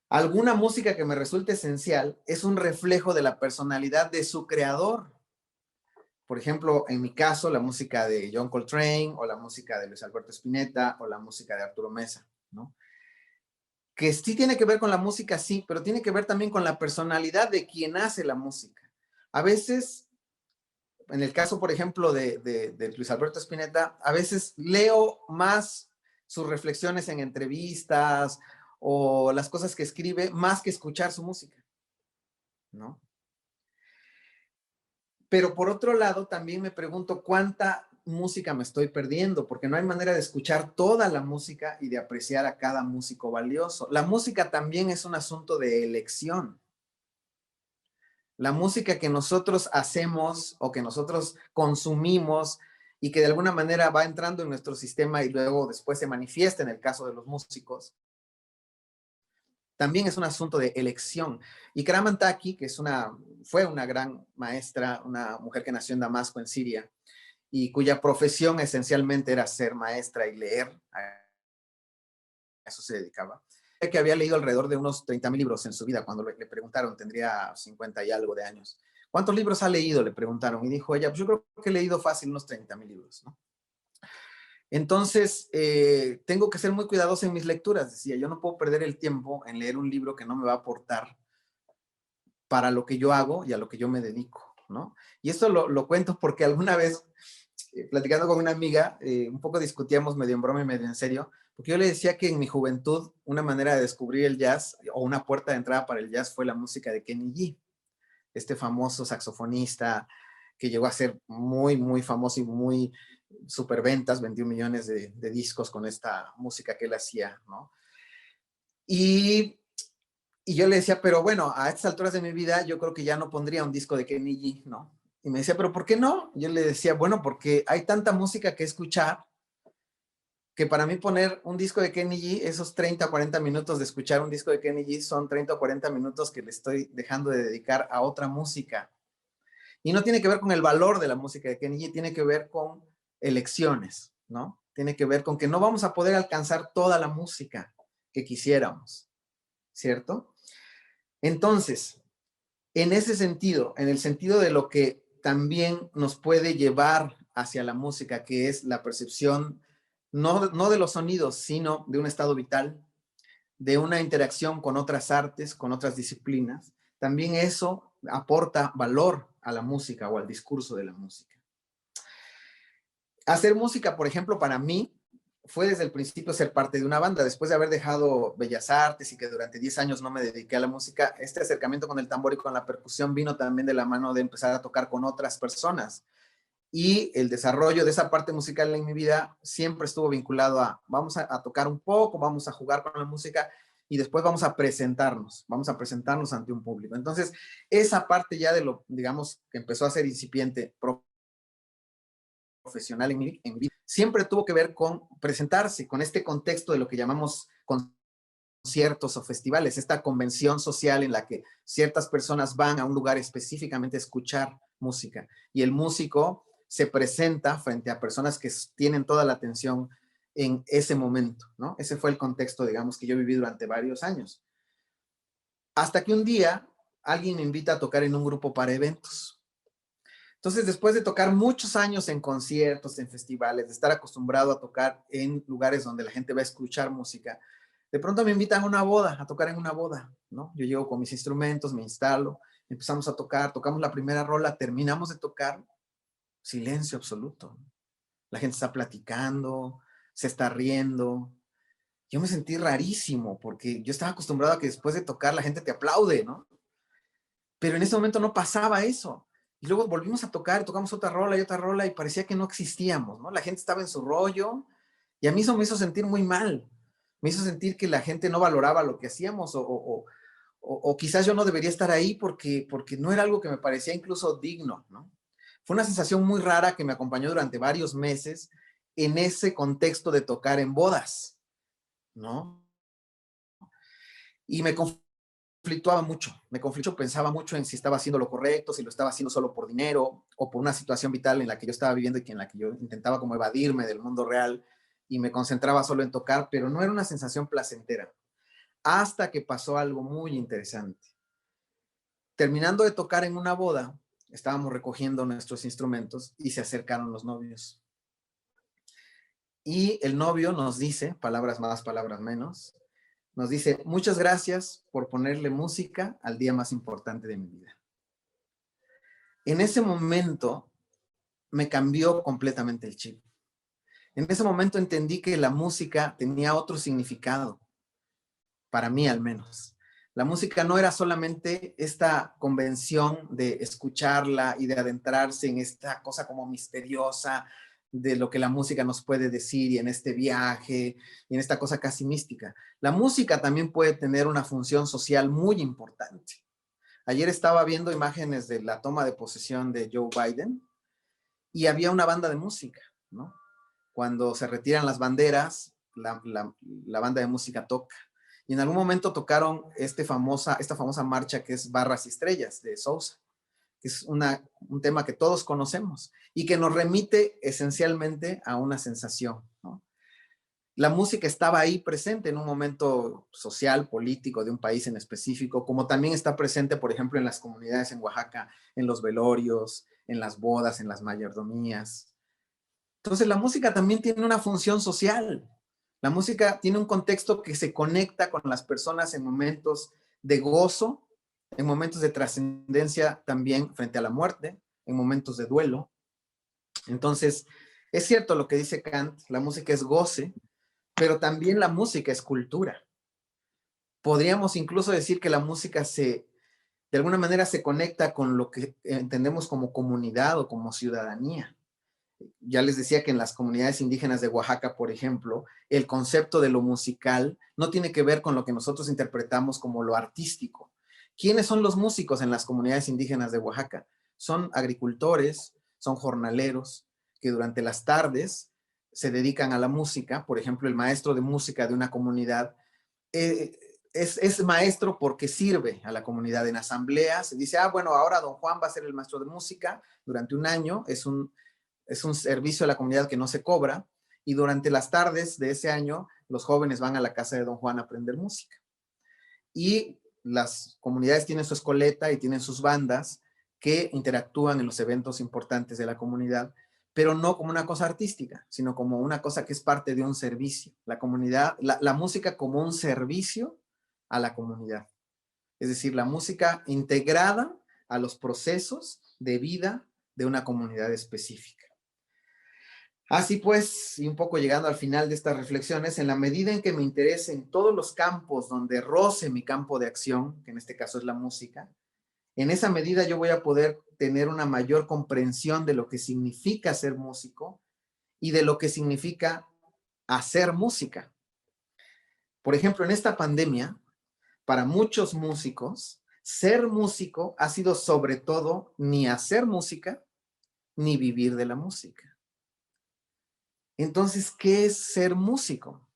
Alguna música que me resulte esencial es un reflejo de la personalidad de su creador. Por ejemplo, en mi caso, la música de John Coltrane, o la música de Luis Alberto Spinetta, o la música de Arturo Meza, ¿no? Que sí tiene que ver con la música, sí, pero tiene que ver también con la personalidad de quien hace la música. A veces, en el caso, por ejemplo, de Luis Alberto Spinetta, a veces leo más sus reflexiones en entrevistas o las cosas que escribe, más que escuchar su música, ¿no? Pero por otro lado, también me pregunto cuánta música me estoy perdiendo, porque no hay manera de escuchar toda la música y de apreciar a cada músico valioso. La música también es un asunto de elección. La música que nosotros hacemos o que nosotros consumimos y que de alguna manera va entrando en nuestro sistema y luego después se manifiesta en el caso de los músicos, también es un asunto de elección. Y Karaman Taki, que fue una gran maestra, una mujer que nació en Damasco, en Siria, y cuya profesión esencialmente era ser maestra y leer, a eso se dedicaba, que había leído alrededor de unos 30,000 libros en su vida. Cuando le preguntaron, tendría 50 y algo de años. ¿Cuántos libros ha leído? Le preguntaron. Y dijo ella, pues yo creo que he leído fácil unos 30,000 libros, ¿no? Entonces, tengo que ser muy cuidadoso en mis lecturas. Decía, yo no puedo perder el tiempo en leer un libro que no me va a aportar para lo que yo hago y a lo que yo me dedico, ¿no? Y esto lo cuento porque alguna vez, platicando con una amiga, un poco discutíamos medio en broma y medio en serio, porque yo le decía que en mi juventud una manera de descubrir el jazz o una puerta de entrada para el jazz fue la música de Kenny G, este famoso saxofonista que llegó a ser muy, muy famoso y muy superventas, 21 millones de discos con esta música que él hacía, ¿no? Y yo le decía, pero bueno, a estas alturas de mi vida yo creo que ya no pondría un disco de Kenny G, ¿no? Y me decía, pero ¿por qué no? Yo le decía, bueno, porque hay tanta música que escuchar que para mí poner un disco de Kenny G, esos 30 o 40 minutos de escuchar un disco de Kenny G son 30 o 40 minutos que le estoy dejando de dedicar a otra música. Y no tiene que ver con el valor de la música de Kenny G, tiene que ver con elecciones, ¿no? Tiene que ver con que no vamos a poder alcanzar toda la música que quisiéramos, ¿cierto? Entonces, en ese sentido, en el sentido de lo que también nos puede llevar hacia la música, que es la percepción no de los sonidos, sino de un estado vital, de una interacción con otras artes, con otras disciplinas, también eso aporta valor a la música o al discurso de la música. Hacer música, por ejemplo, para mí, fue desde el principio ser parte de una banda. Después de haber dejado Bellas Artes y que durante 10 años no me dediqué a la música, este acercamiento con el tambor y con la percusión vino también de la mano de empezar a tocar con otras personas. Y el desarrollo de esa parte musical en mi vida siempre estuvo vinculado a vamos a tocar un poco, vamos a jugar con la música y después vamos a presentarnos ante un público. Entonces, esa parte ya de lo, digamos, que empezó a ser incipiente, profesional en mi vida, siempre tuvo que ver con presentarse, con este contexto de lo que llamamos conciertos o festivales, esta convención social en la que ciertas personas van a un lugar específicamente a escuchar música y el músico se presenta frente a personas que tienen toda la atención en ese momento, ¿no? Ese fue el contexto, digamos, que yo viví durante varios años. Hasta que un día alguien me invita a tocar en un grupo para eventos. Entonces, después de tocar muchos años en conciertos, en festivales, de estar acostumbrado a tocar en lugares donde la gente va a escuchar música, de pronto me invitan a una boda, a tocar en una boda, ¿no? Yo llego con mis instrumentos, me instalo, empezamos a tocar, tocamos la primera rola, terminamos de tocar, silencio absoluto. La gente está platicando, se está riendo. Yo me sentí rarísimo porque yo estaba acostumbrado a que después de tocar la gente te aplaude, ¿no? Pero en ese momento no pasaba eso. Y luego volvimos a tocar, tocamos otra rola y parecía que no existíamos, ¿no? La gente estaba en su rollo y a mí eso me hizo sentir muy mal. Me hizo sentir que la gente no valoraba lo que hacíamos o quizás yo no debería estar ahí porque no era algo que me parecía incluso digno, ¿no? Fue una sensación muy rara que me acompañó durante varios meses en ese contexto de tocar en bodas, ¿no? Y me conflictuaba mucho, pensaba mucho en si estaba haciendo lo correcto, si lo estaba haciendo solo por dinero o por una situación vital en la que yo estaba viviendo y en la que yo intentaba como evadirme del mundo real y me concentraba solo en tocar, pero no era una sensación placentera. Hasta que pasó algo muy interesante. Terminando de tocar en una boda, estábamos recogiendo nuestros instrumentos y se acercaron los novios. Y el novio nos dice, palabras más, palabras menos, nos dice, muchas gracias por ponerle música al día más importante de mi vida. En ese momento me cambió completamente el chip. En ese momento entendí que la música tenía otro significado, para mí al menos. La música no era solamente esta convención de escucharla y de adentrarse en esta cosa como misteriosa de lo que la música nos puede decir y en este viaje y en esta cosa casi mística. La música también puede tener una función social muy importante. Ayer estaba viendo imágenes de la toma de posesión de Joe Biden y había una banda de música, ¿no? Cuando se retiran las banderas, la banda de música toca. Y en algún momento tocaron esta famosa marcha que es Barras y Estrellas de Sousa, que es un tema que todos conocemos y que nos remite esencialmente a una sensación, ¿no? La música estaba ahí presente en un momento social, político de un país en específico, como también está presente, por ejemplo, en las comunidades en Oaxaca, en los velorios, en las bodas, en las mayordomías. Entonces, la música también tiene una función social. La música tiene un contexto que se conecta con las personas en momentos de gozo, en momentos de trascendencia también frente a la muerte, en momentos de duelo. Entonces, es cierto lo que dice Kant, la música es goce, pero también la música es cultura. Podríamos incluso decir que la música de alguna manera se conecta con lo que entendemos como comunidad o como ciudadanía. Ya les decía que en las comunidades indígenas de Oaxaca, por ejemplo, el concepto de lo musical no tiene que ver con lo que nosotros interpretamos como lo artístico. ¿Quiénes son los músicos en las comunidades indígenas de Oaxaca? Son agricultores, son jornaleros, que durante las tardes se dedican a la música. Por ejemplo, el maestro de música de una comunidad es maestro porque sirve a la comunidad en asamblea. Se dice, bueno, ahora don Juan va a ser el maestro de música durante un año. Es un servicio a la comunidad que no se cobra y durante las tardes de ese año los jóvenes van a la casa de don Juan a aprender música. Y las comunidades tienen su escoleta y tienen sus bandas que interactúan en los eventos importantes de la comunidad, pero no como una cosa artística, sino como una cosa que es parte de un servicio. La comunidad, la música como un servicio a la comunidad. Es decir, la música integrada a los procesos de vida de una comunidad específica. Así pues, y un poco llegando al final de estas reflexiones, en la medida en que me interese en todos los campos donde roce mi campo de acción, que en este caso es la música, en esa medida yo voy a poder tener una mayor comprensión de lo que significa ser músico y de lo que significa hacer música. Por ejemplo, en esta pandemia, para muchos músicos, ser músico ha sido sobre todo ni hacer música, ni vivir de la música. Entonces, ¿qué es ser músico?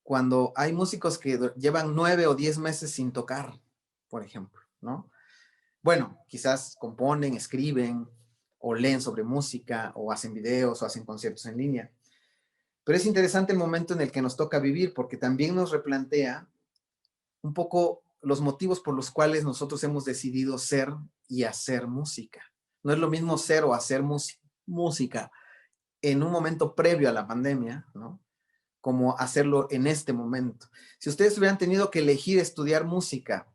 Cuando hay músicos que llevan 9 o 10 meses sin tocar, por ejemplo, ¿no? Bueno, quizás componen, escriben, o leen sobre música, o hacen videos, o hacen conciertos en línea. Pero es interesante el momento en el que nos toca vivir, porque también nos replantea un poco los motivos por los cuales nosotros hemos decidido ser y hacer música. No es lo mismo ser o hacer música en un momento previo a la pandemia, ¿no? Como hacerlo en este momento. Si ustedes hubieran tenido que elegir estudiar música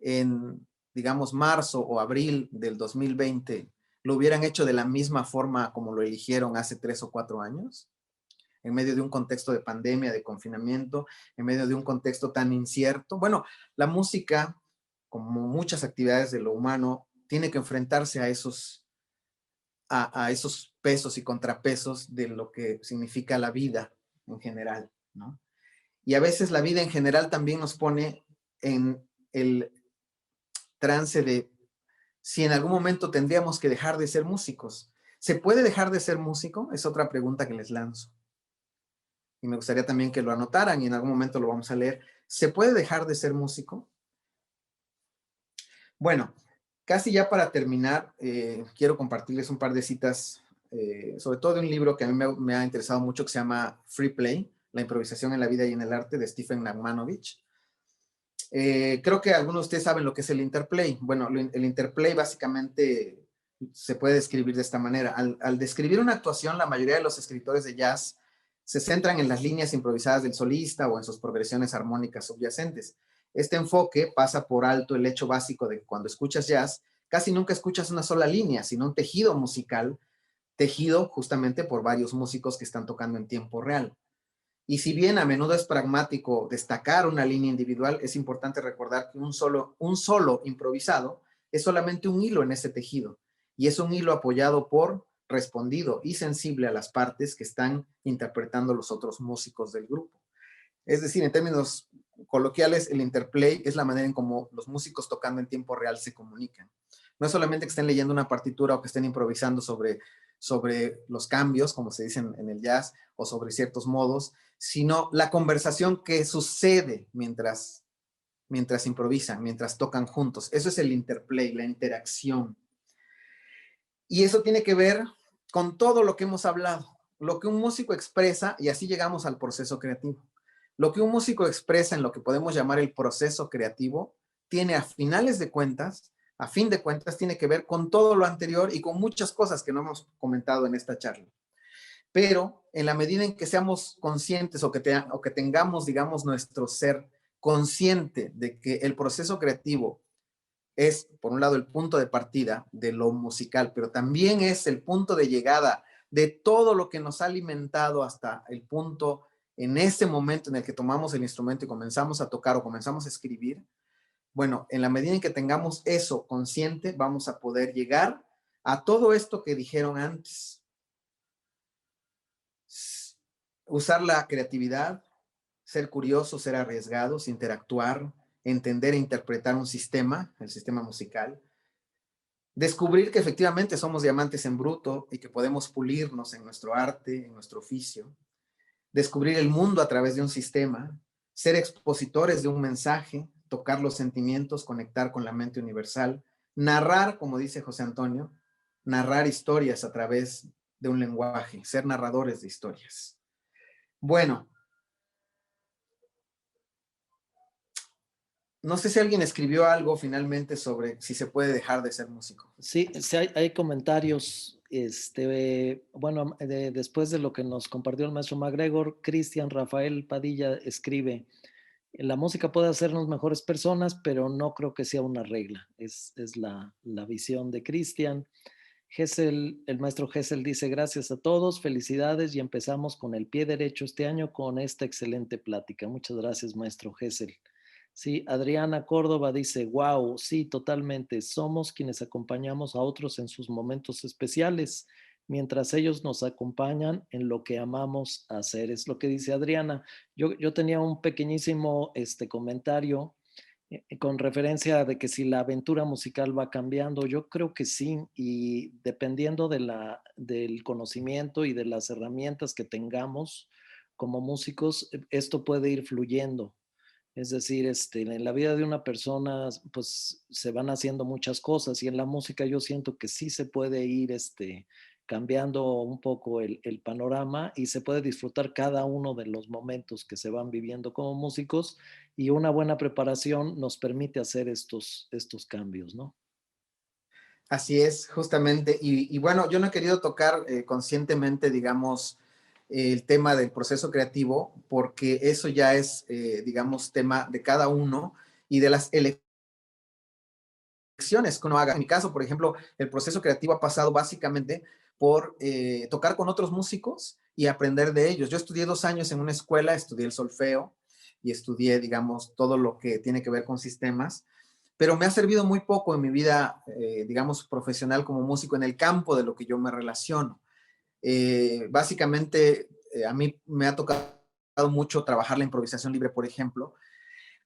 en, digamos, marzo o abril del 2020, ¿lo hubieran hecho de la misma forma como lo eligieron hace 3 o 4 años? En medio de un contexto de pandemia, de confinamiento, en medio de un contexto tan incierto. Bueno, la música, como muchas actividades de lo humano, tiene que enfrentarse a esos pesos y contrapesos de lo que significa la vida en general, ¿no? Y a veces la vida en general también nos pone en el trance de si en algún momento tendríamos que dejar de ser músicos. ¿Se puede dejar de ser músico? Es otra pregunta que les lanzo. Y me gustaría también que lo anotaran y en algún momento lo vamos a leer. ¿Se puede dejar de ser músico? Bueno, casi ya para terminar, quiero compartirles un par de citas, sobre todo de un libro que a mí me ha interesado mucho, que se llama Free Play, la improvisación en la vida y en el arte, de Stephen Nachmanovitch. Creo que algunos de ustedes saben lo que es el interplay. Bueno, el interplay básicamente se puede describir de esta manera. Al describir una actuación, la mayoría de los escritores de jazz se centran en las líneas improvisadas del solista o en sus progresiones armónicas subyacentes. Este enfoque pasa por alto el hecho básico de que cuando escuchas jazz, casi nunca escuchas una sola línea, sino un tejido musical, tejido justamente por varios músicos que están tocando en tiempo real. Y si bien a menudo es pragmático destacar una línea individual, es importante recordar que un solo improvisado es solamente un hilo en ese tejido, y es un hilo apoyado por, respondido y sensible a las partes que están interpretando los otros músicos del grupo. Es decir, en términos coloquiales, el interplay es la manera en cómo los músicos tocando en tiempo real se comunican. No es solamente que estén leyendo una partitura o que estén improvisando sobre los cambios, como se dice en el jazz, o sobre ciertos modos, sino la conversación que sucede mientras improvisan, mientras tocan juntos. Eso es el interplay, la interacción. Y eso tiene que ver con todo lo que hemos hablado, lo que un músico expresa, y así llegamos al proceso creativo. Lo que un músico expresa en lo que podemos llamar el proceso creativo, tiene a fin de cuentas, tiene que ver con todo lo anterior y con muchas cosas que no hemos comentado en esta charla. Pero en la medida en que seamos conscientes o que tengamos, digamos, nuestro ser consciente de que el proceso creativo es, por un lado, el punto de partida de lo musical, pero también es el punto de llegada de todo lo que nos ha alimentado hasta el punto, en ese momento en el que tomamos el instrumento y comenzamos a tocar o comenzamos a escribir. Bueno, en la medida en que tengamos eso consciente, vamos a poder llegar a todo esto que dijeron antes. Usar la creatividad, ser curiosos, ser arriesgados, interactuar, entender e interpretar un sistema, el sistema musical. Descubrir que efectivamente somos diamantes en bruto y que podemos pulirnos en nuestro arte, en nuestro oficio. Descubrir el mundo a través de un sistema, ser expositores de un mensaje, tocar los sentimientos, conectar con la mente universal, narrar, como dice José Antonio, narrar historias a través de un lenguaje, ser narradores de historias. Bueno, no sé si alguien escribió algo finalmente sobre si se puede dejar de ser músico. Sí, sí hay comentarios. Bueno, después de lo que nos compartió el maestro MacGregor, Cristian Rafael Padilla escribe: la música puede hacernos mejores personas, pero no creo que sea una regla. Es la visión de Cristian. El maestro Gesell dice: gracias a todos, felicidades, y empezamos con el pie derecho este año con esta excelente plática. Muchas gracias, maestro Gesell. Sí, Adriana Córdoba dice: wow, sí, totalmente. Somos quienes acompañamos a otros en sus momentos especiales, mientras ellos nos acompañan en lo que amamos hacer. Es lo que dice Adriana. Yo tenía un pequeñísimo comentario con referencia de que si la aventura musical va cambiando. Yo creo que sí, y dependiendo del conocimiento y de las herramientas que tengamos como músicos, esto puede ir fluyendo. Es decir, en la vida de una persona, pues se van haciendo muchas cosas, y en la música yo siento que sí se puede ir cambiando un poco el panorama, y se puede disfrutar cada uno de los momentos que se van viviendo como músicos, y una buena preparación nos permite hacer estos cambios, ¿no? Así es, justamente. Y bueno, yo no he querido tocar conscientemente, digamos, el tema del proceso creativo, porque eso ya es, digamos, tema de cada uno y de las elecciones que uno haga. En mi caso, por ejemplo, el proceso creativo ha pasado básicamente por tocar con otros músicos y aprender de ellos. Yo estudié 2 años en una escuela, estudié el solfeo y estudié, digamos, todo lo que tiene que ver con sistemas, pero me ha servido muy poco en mi vida, digamos, profesional como músico en el campo de lo que yo me relaciono. Básicamente, a mí me ha tocado mucho trabajar la improvisación libre, por ejemplo,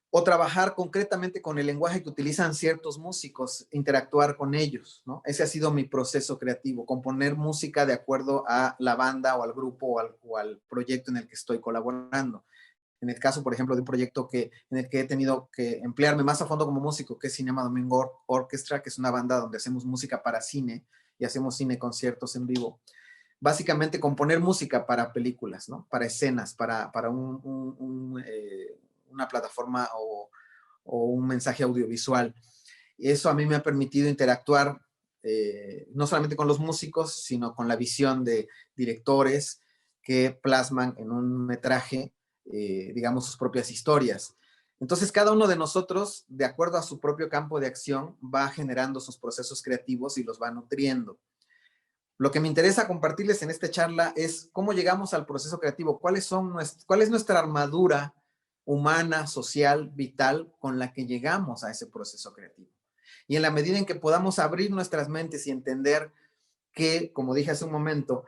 o trabajar concretamente con el lenguaje que utilizan ciertos músicos, interactuar con ellos, ¿no? Ese ha sido mi proceso creativo, componer música de acuerdo a la banda o al grupo o al proyecto en el que estoy colaborando. En el caso, por ejemplo, de un proyecto en el que he tenido que emplearme más a fondo como músico, que es Cinema Domingo Orchestra, que es una banda donde hacemos música para cine y hacemos cine conciertos en vivo. Básicamente componer música para películas, ¿no? Para escenas, para una plataforma o un mensaje audiovisual. Y eso a mí me ha permitido interactuar no solamente con los músicos, sino con la visión de directores que plasman en un metraje, digamos, sus propias historias. Entonces, cada uno de nosotros, de acuerdo a su propio campo de acción, va generando sus procesos creativos y los va nutriendo. Lo que me interesa compartirles en esta charla es cómo llegamos al proceso creativo, cuál es nuestra armadura humana, social, vital, con la que llegamos a ese proceso creativo. Y en la medida en que podamos abrir nuestras mentes y entender que, como dije hace un momento,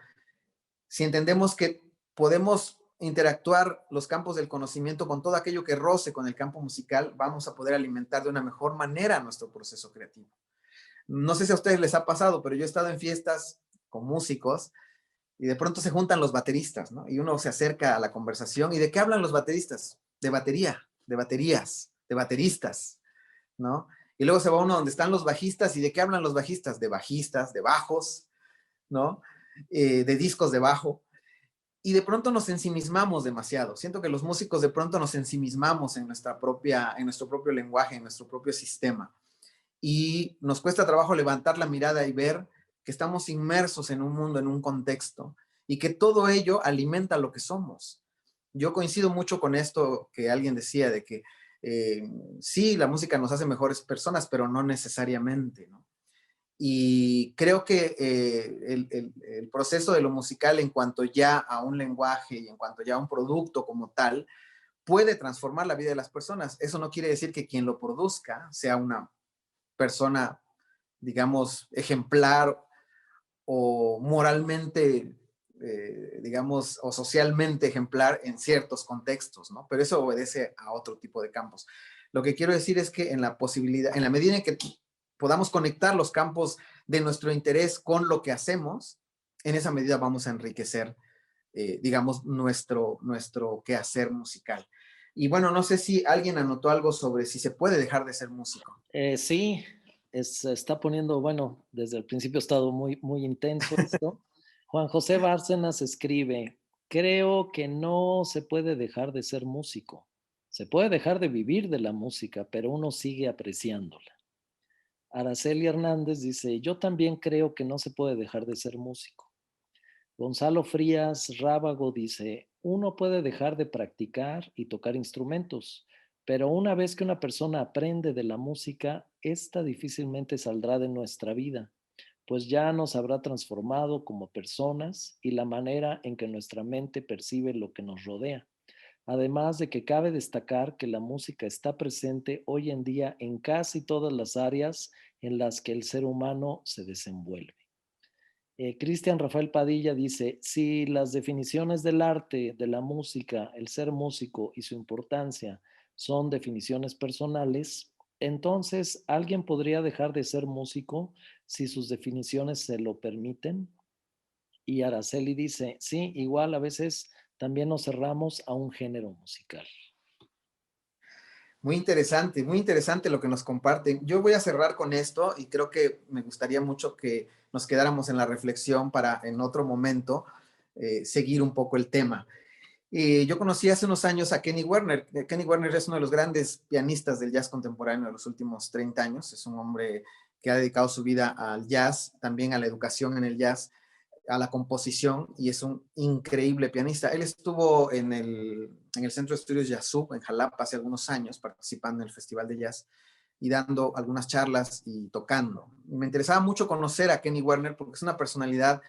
si entendemos que podemos interactuar los campos del conocimiento con todo aquello que roce con el campo musical, vamos a poder alimentar de una mejor manera nuestro proceso creativo. No sé si a ustedes les ha pasado, pero yo he estado en fiestas con músicos y de pronto se juntan los bateristas, ¿no? Y uno se acerca a la conversación. ¿Y de qué hablan los bateristas? De batería, de baterías, de bateristas, ¿no? Y luego se va uno donde están los bajistas. ¿Y de qué hablan los bajistas? De bajistas, de bajos, ¿no? De discos de bajo. Y de pronto nos ensimismamos demasiado. Siento que los músicos de pronto nos ensimismamos en nuestro propio lenguaje, en nuestro propio sistema. Y nos cuesta trabajo levantar la mirada y ver que estamos inmersos en un mundo, en un contexto, y que todo ello alimenta lo que somos. Yo coincido mucho con esto que alguien decía, de que sí, la música nos hace mejores personas, pero no necesariamente, ¿no? Y creo que el proceso de lo musical en cuanto ya a un lenguaje y en cuanto ya a un producto como tal, puede transformar la vida de las personas. Eso no quiere decir que quien lo produzca sea una persona, digamos, ejemplar o moralmente, digamos, o socialmente ejemplar en ciertos contextos, ¿no? Pero eso obedece a otro tipo de campos. Lo que quiero decir es que en la medida en que podamos conectar los campos de nuestro interés con lo que hacemos, en esa medida vamos a enriquecer, digamos, nuestro quehacer musical. Y bueno, no sé si alguien anotó algo sobre si se puede dejar de ser músico. Sí, se está poniendo, bueno, desde el principio ha estado muy, muy intenso esto. Juan José Bárcenas escribe, creo que no se puede dejar de ser músico. Se puede dejar de vivir de la música, pero uno sigue apreciándola. Araceli Hernández dice, yo también creo que no se puede dejar de ser músico. Gonzalo Frías Rábago dice, uno puede dejar de practicar y tocar instrumentos, pero una vez que una persona aprende de la música, esta difícilmente saldrá de nuestra vida, pues ya nos habrá transformado como personas y la manera en que nuestra mente percibe lo que nos rodea. Además de que cabe destacar que la música está presente hoy en día en casi todas las áreas en las que el ser humano se desenvuelve. Cristian Rafael Padilla dice, si las definiciones del arte, de la música, el ser músico y su importancia son definiciones personales, entonces alguien podría dejar de ser músico si sus definiciones se lo permiten. Y Araceli dice, sí, igual a veces también nos cerramos a un género musical. Muy interesante lo que nos comparten. Yo voy a cerrar con esto y creo que me gustaría mucho que nos quedáramos en la reflexión para en otro momento seguir un poco el tema. Yo conocí hace unos años a Kenny Werner. Kenny Werner es uno de los grandes pianistas del jazz contemporáneo de los últimos 30 años. Es un hombre que ha dedicado su vida al jazz, también a la educación en el jazz, a la composición, y es un increíble pianista. Él estuvo en el Centro de Estudios Jazzub en Jalapa hace algunos años, participando en el Festival de Jazz y dando algunas charlas y tocando. Y me interesaba mucho conocer a Kenny Werner porque es una personalidad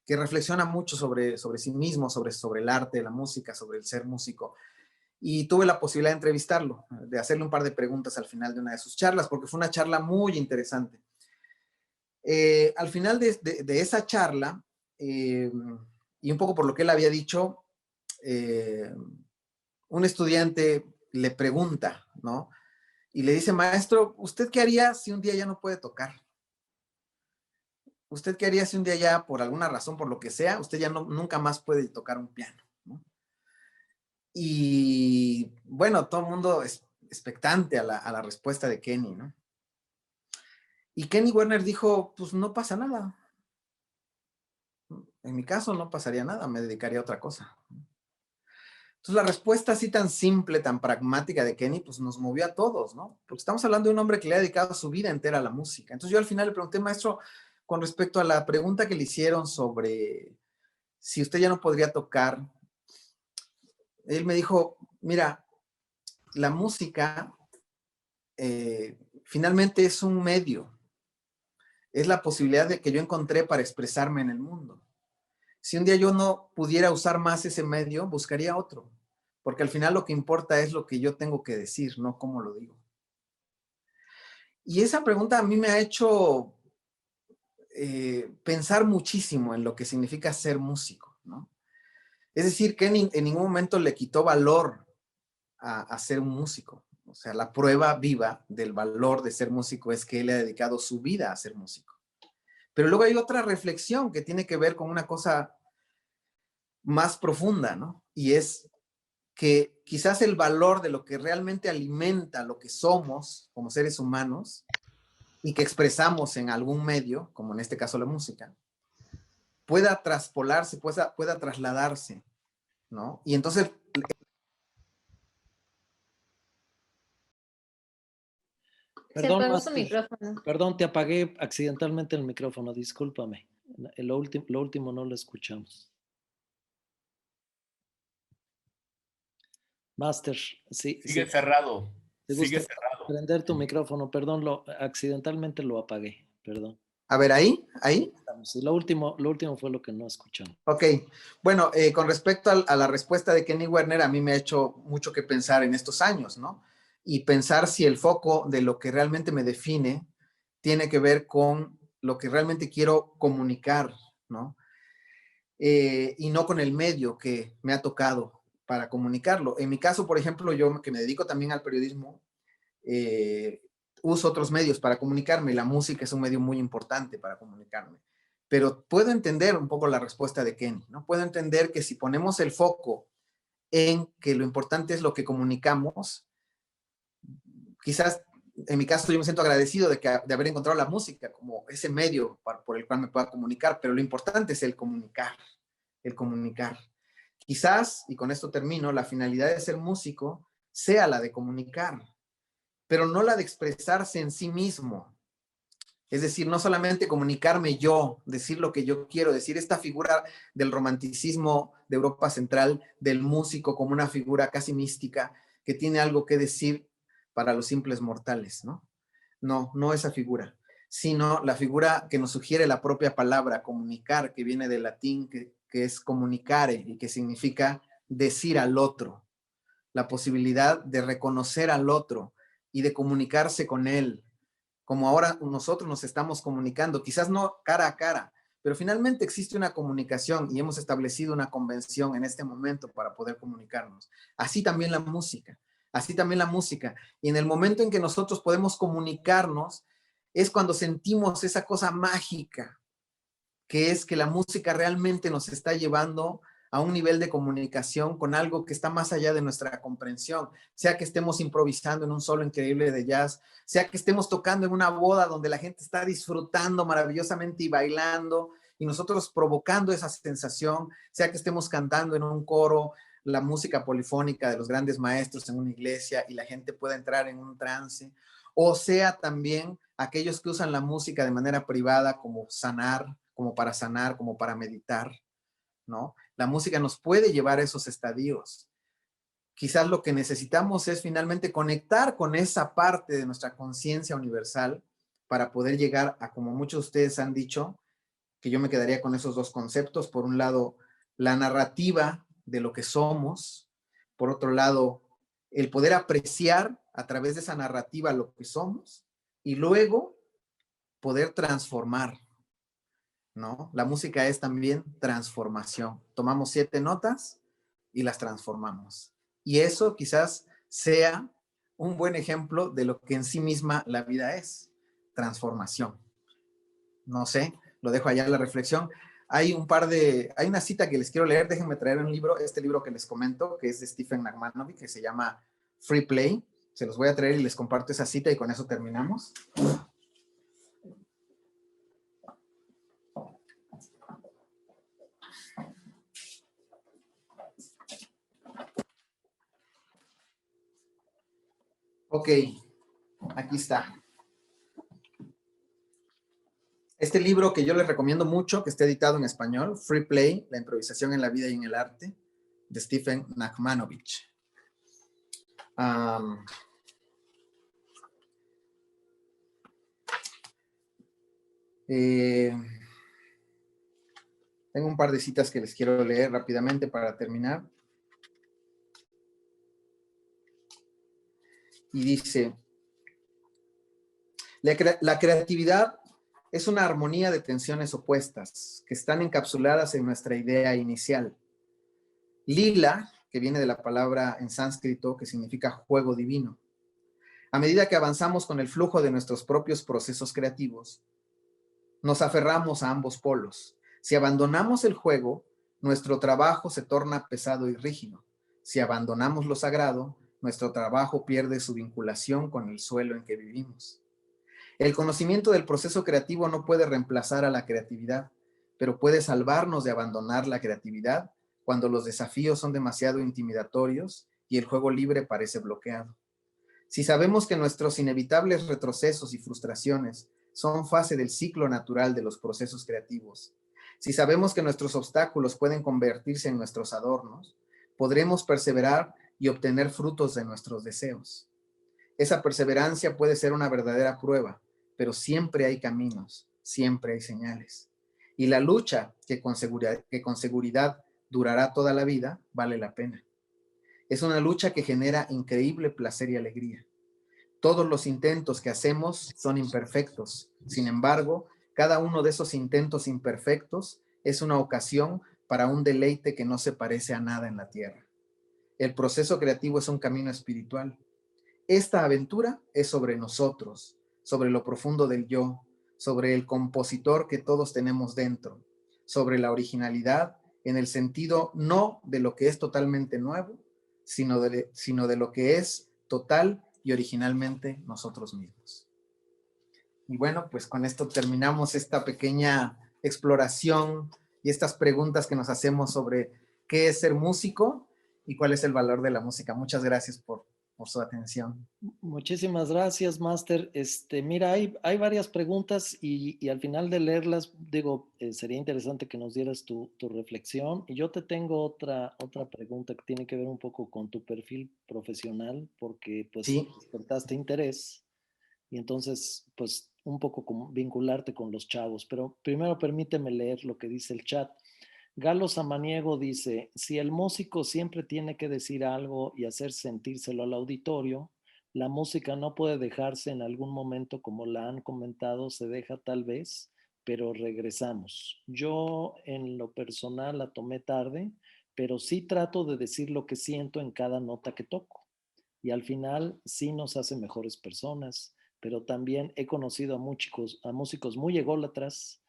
que reflexiona mucho sobre sí mismo, sobre el arte, la música, sobre el ser músico. Y tuve la posibilidad de entrevistarlo, de hacerle un par de preguntas al final de una de sus charlas, porque fue una charla muy interesante. Al final de esa charla, y un poco por lo que él había dicho, un estudiante le pregunta, ¿no? Y le dice, maestro, ¿usted qué haría si un día ya no puede tocar? ¿Usted qué haría si un día ya, por alguna razón, por lo que sea, usted ya nunca más puede tocar un piano, ¿no? Y bueno, todo el mundo es expectante a la respuesta de Kenny, ¿no? Y Kenny Werner dijo, pues no pasa nada. En mi caso no pasaría nada, me dedicaría a otra cosa. Entonces la respuesta así tan simple, tan pragmática de Kenny, pues nos movió a todos, ¿no? Porque estamos hablando de un hombre que le ha dedicado su vida entera a la música. Entonces yo al final le pregunté, maestro, con respecto a la pregunta que le hicieron sobre si usted ya no podría tocar, él me dijo, mira, la música finalmente es un medio, es la posibilidad de que yo encontré para expresarme en el mundo. Si un día yo no pudiera usar más ese medio, buscaría otro, porque al final lo que importa es lo que yo tengo que decir, no cómo lo digo. Y esa pregunta a mí me ha hecho pensar muchísimo en lo que significa ser músico, ¿no? Es decir, que en ningún momento le quitó valor a ser un músico. O sea, la prueba viva del valor de ser músico es que él ha dedicado su vida a ser músico. Pero luego hay otra reflexión que tiene que ver con una cosa más profunda, ¿no? Y es que quizás el valor de lo que realmente alimenta lo que somos como seres humanos y que expresamos en algún medio, como en este caso la música, pueda traspolarse, pueda trasladarse, ¿no? Y entonces... Se Perdón, apagó su Master. micrófono. Perdón, te apagué accidentalmente el micrófono, discúlpame. Lo último no lo escuchamos. Master, sí. Sigue cerrado. ¿Te Sigue gusta cerrado. prender tu micrófono? Perdón, accidentalmente lo apagué, perdón. A ver, ahí. Sí, lo último fue lo que no escuchamos. Ok, bueno, con respecto a la respuesta de Kenny Werner, a mí me ha hecho mucho que pensar en estos años, ¿no? Y pensar si el foco de lo que realmente me define tiene que ver con lo que realmente quiero comunicar, ¿no? Y no con el medio que me ha tocado para comunicarlo. En mi caso, por ejemplo, yo que me dedico también al periodismo, uso otros medios para comunicarme. La música es un medio muy importante para comunicarme. Pero puedo entender un poco la respuesta de Kenny, ¿no? Puedo entender que si ponemos el foco en que lo importante es lo que comunicamos, quizás en mi caso yo me siento agradecido de haber encontrado la música como ese medio por el cual me pueda comunicar, pero lo importante es el comunicar, el comunicar. Quizás, y con esto termino, la finalidad de ser músico sea la de comunicar, pero no la de expresarse en sí mismo. Es decir, no solamente comunicarme yo, decir lo que yo quiero, decir esta figura del romanticismo de Europa Central, del músico como una figura casi mística que tiene algo que decir para los simples mortales, ¿no? No esa figura, sino la figura que nos sugiere la propia palabra, comunicar, que viene del latín, que es comunicare y que significa decir al otro, la posibilidad de reconocer al otro y de comunicarse con él, como ahora nosotros nos estamos comunicando, quizás no cara a cara, pero finalmente existe una comunicación y hemos establecido una convención en este momento para poder comunicarnos. Así también la música, así también la música. Y en el momento en que nosotros podemos comunicarnos, es cuando sentimos esa cosa mágica, que es que la música realmente nos está llevando a un nivel de comunicación con algo que está más allá de nuestra comprensión, sea que estemos improvisando en un solo increíble de jazz, sea que estemos tocando en una boda donde la gente está disfrutando maravillosamente y bailando, y nosotros provocando esa sensación, sea que estemos cantando en un coro la música polifónica de los grandes maestros en una iglesia y la gente pueda entrar en un trance, o sea también aquellos que usan la música de manera privada como sanar, como para meditar, ¿no? La música nos puede llevar a esos estadios. Quizás lo que necesitamos es finalmente conectar con esa parte de nuestra conciencia universal para poder llegar a, como muchos de ustedes han dicho, que yo me quedaría con esos dos conceptos. Por un lado, la narrativa de lo que somos. Por otro lado, el poder apreciar a través de esa narrativa lo que somos y luego poder transformar, ¿no? La música es también transformación. Tomamos 7 notas y las transformamos. Y eso quizás sea un buen ejemplo de lo que en sí misma la vida es, transformación. No sé, lo dejo allá en la reflexión. Hay una cita que les quiero leer, déjenme traer un libro, este libro que les comento, que es de Stephen Nachmanovic, que se llama Free Play. Se los voy a traer y les comparto esa cita y con eso terminamos. Ok, aquí está. Este libro que yo les recomiendo mucho, que está editado en español, Free Play, la improvisación en la vida y en el arte, de Stephen Nachmanovic. Tengo un par de citas que les quiero leer rápidamente para terminar. Y dice, la creatividad es una armonía de tensiones opuestas que están encapsuladas en nuestra idea inicial. Lila, que viene de la palabra en sánscrito que significa juego divino. A medida que avanzamos con el flujo de nuestros propios procesos creativos, nos aferramos a ambos polos. Si abandonamos el juego, nuestro trabajo se torna pesado y rígido. Si abandonamos lo sagrado, nuestro trabajo pierde su vinculación con el suelo en que vivimos. El conocimiento del proceso creativo no puede reemplazar a la creatividad, pero puede salvarnos de abandonar la creatividad cuando los desafíos son demasiado intimidatorios y el juego libre parece bloqueado. Si sabemos que nuestros inevitables retrocesos y frustraciones son fase del ciclo natural de los procesos creativos, si sabemos que nuestros obstáculos pueden convertirse en nuestros adornos, podremos perseverar y obtener frutos de nuestros deseos. Esa perseverancia puede ser una verdadera prueba, pero siempre hay caminos, siempre hay señales. Y la lucha que con seguridad durará toda la vida, vale la pena. Es una lucha que genera increíble placer y alegría. Todos los intentos que hacemos son imperfectos. Sin embargo, cada uno de esos intentos imperfectos es una ocasión para un deleite que no se parece a nada en la tierra. El proceso creativo es un camino espiritual. Esta aventura es sobre nosotros, sobre lo profundo del yo, sobre el compositor que todos tenemos dentro, sobre la originalidad en el sentido no de lo que es totalmente nuevo, sino de lo que es total y originalmente nosotros mismos. Y bueno, pues con esto terminamos esta pequeña exploración y estas preguntas que nos hacemos sobre qué es ser músico y cuál es el valor de la música. Muchas gracias por su atención. Muchísimas gracias, Máster. Mira, hay varias preguntas y al final de leerlas, digo, sería interesante que nos dieras tu reflexión. Y yo te tengo otra pregunta que tiene que ver un poco con tu perfil profesional, porque pues Sí. despertaste interés y entonces pues un poco vincularte con los chavos. Pero primero permíteme leer lo que dice el chat. Galo Samaniego dice, si el músico siempre tiene que decir algo y hacer sentírselo al auditorio, la música no puede dejarse en algún momento, como la han comentado, se deja tal vez, pero regresamos. Yo en lo personal la tomé tarde, pero sí trato de decir lo que siento en cada nota que toco. Y al final sí nos hace mejores personas, pero también he conocido a músicos muy ególatras.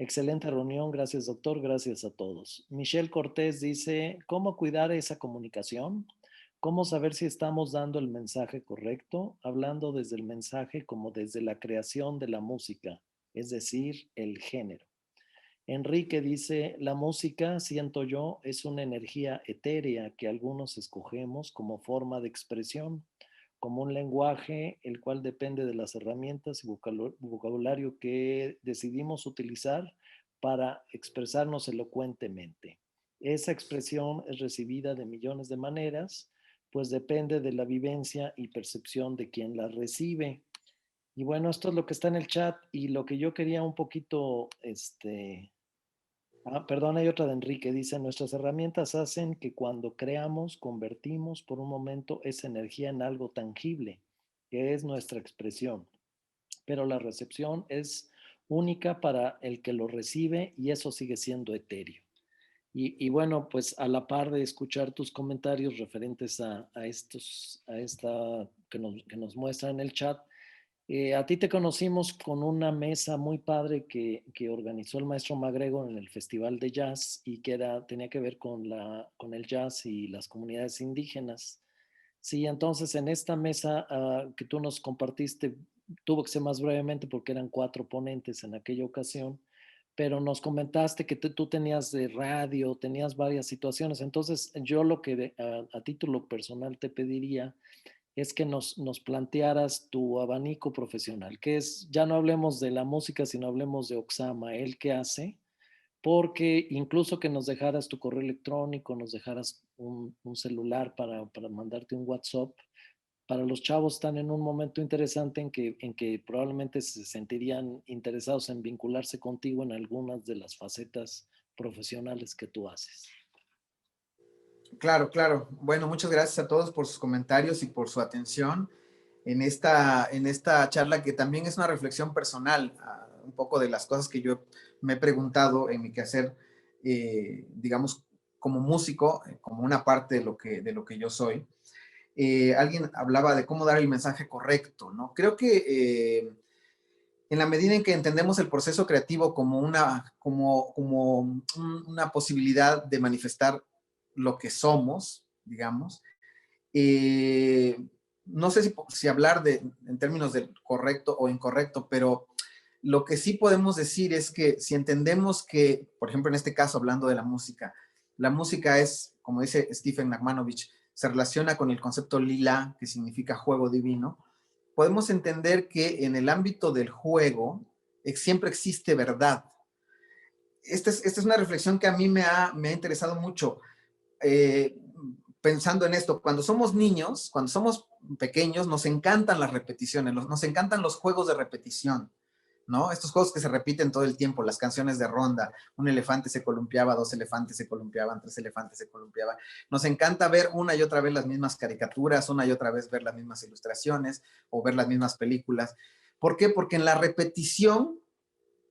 Excelente reunión, gracias doctor, gracias a todos. Michelle Cortés dice, ¿cómo cuidar esa comunicación? ¿Cómo saber si estamos dando el mensaje correcto? Hablando desde el mensaje como desde la creación de la música, es decir, el género. Enrique dice, la música, siento yo, es una energía etérea que algunos escogemos como forma de expresión. como un lenguaje el cual depende de las herramientas y vocabulario que decidimos utilizar para expresarnos elocuentemente. Esa expresión es recibida de millones de maneras, pues depende de la vivencia y percepción de quien la recibe. Y bueno, esto es lo que está en el chat y lo que yo quería un poquito, perdón, hay otra de Enrique, dice, nuestras herramientas hacen que cuando creamos, convertimos por un momento esa energía en algo tangible, que es nuestra expresión, pero la recepción es única para el que lo recibe y eso sigue siendo etéreo. Y bueno, pues a la par de escuchar tus comentarios referentes a esta que nos muestra en el chat, a ti te conocimos con una mesa muy padre que organizó el maestro MacGregor en el Festival de Jazz y que tenía que ver con el jazz y las comunidades indígenas. Sí, entonces en esta mesa que tú nos compartiste, tuvo que ser más brevemente porque eran 4 ponentes en aquella ocasión, pero nos comentaste que tú tenías de radio, tenías varias situaciones. Entonces yo lo que a título personal te pediría es que nos plantearas tu abanico profesional, que es, ya no hablemos de la música, sino hablemos de Oxama, él qué hace, porque incluso que nos dejaras tu correo electrónico, nos dejaras un celular para mandarte un WhatsApp, para los chavos están en un momento interesante en que probablemente se sentirían interesados en vincularse contigo en algunas de las facetas profesionales que tú haces. Claro, claro. Bueno, muchas gracias a todos por sus comentarios y por su atención en esta charla que también es una reflexión personal, un poco de las cosas que yo me he preguntado en mi quehacer, digamos, como músico, como una parte de lo que yo soy. Alguien hablaba de cómo dar el mensaje correcto, ¿no? Creo que en la medida en que entendemos el proceso creativo como una posibilidad de manifestar lo que somos, digamos, eh, no sé si hablar en términos de correcto o incorrecto, pero lo que sí podemos decir es que si entendemos que, por ejemplo, en este caso, hablando de la música es, como dice Stephen Nachmanovich, se relaciona con el concepto lila, que significa juego divino, podemos entender que en el ámbito del juego siempre existe verdad. Esta es una reflexión que a mí me ha interesado mucho. Pensando en esto, cuando somos niños, cuando somos pequeños, nos encantan las repeticiones, nos encantan los juegos de repetición, ¿no? Estos juegos que se repiten todo el tiempo, las canciones de ronda, un elefante se columpiaba, 2 elefantes se columpiaban, 3 elefantes se columpiaban. Nos encanta ver una y otra vez las mismas caricaturas, una y otra vez ver las mismas ilustraciones o ver las mismas películas. ¿Por qué? Porque en la repetición,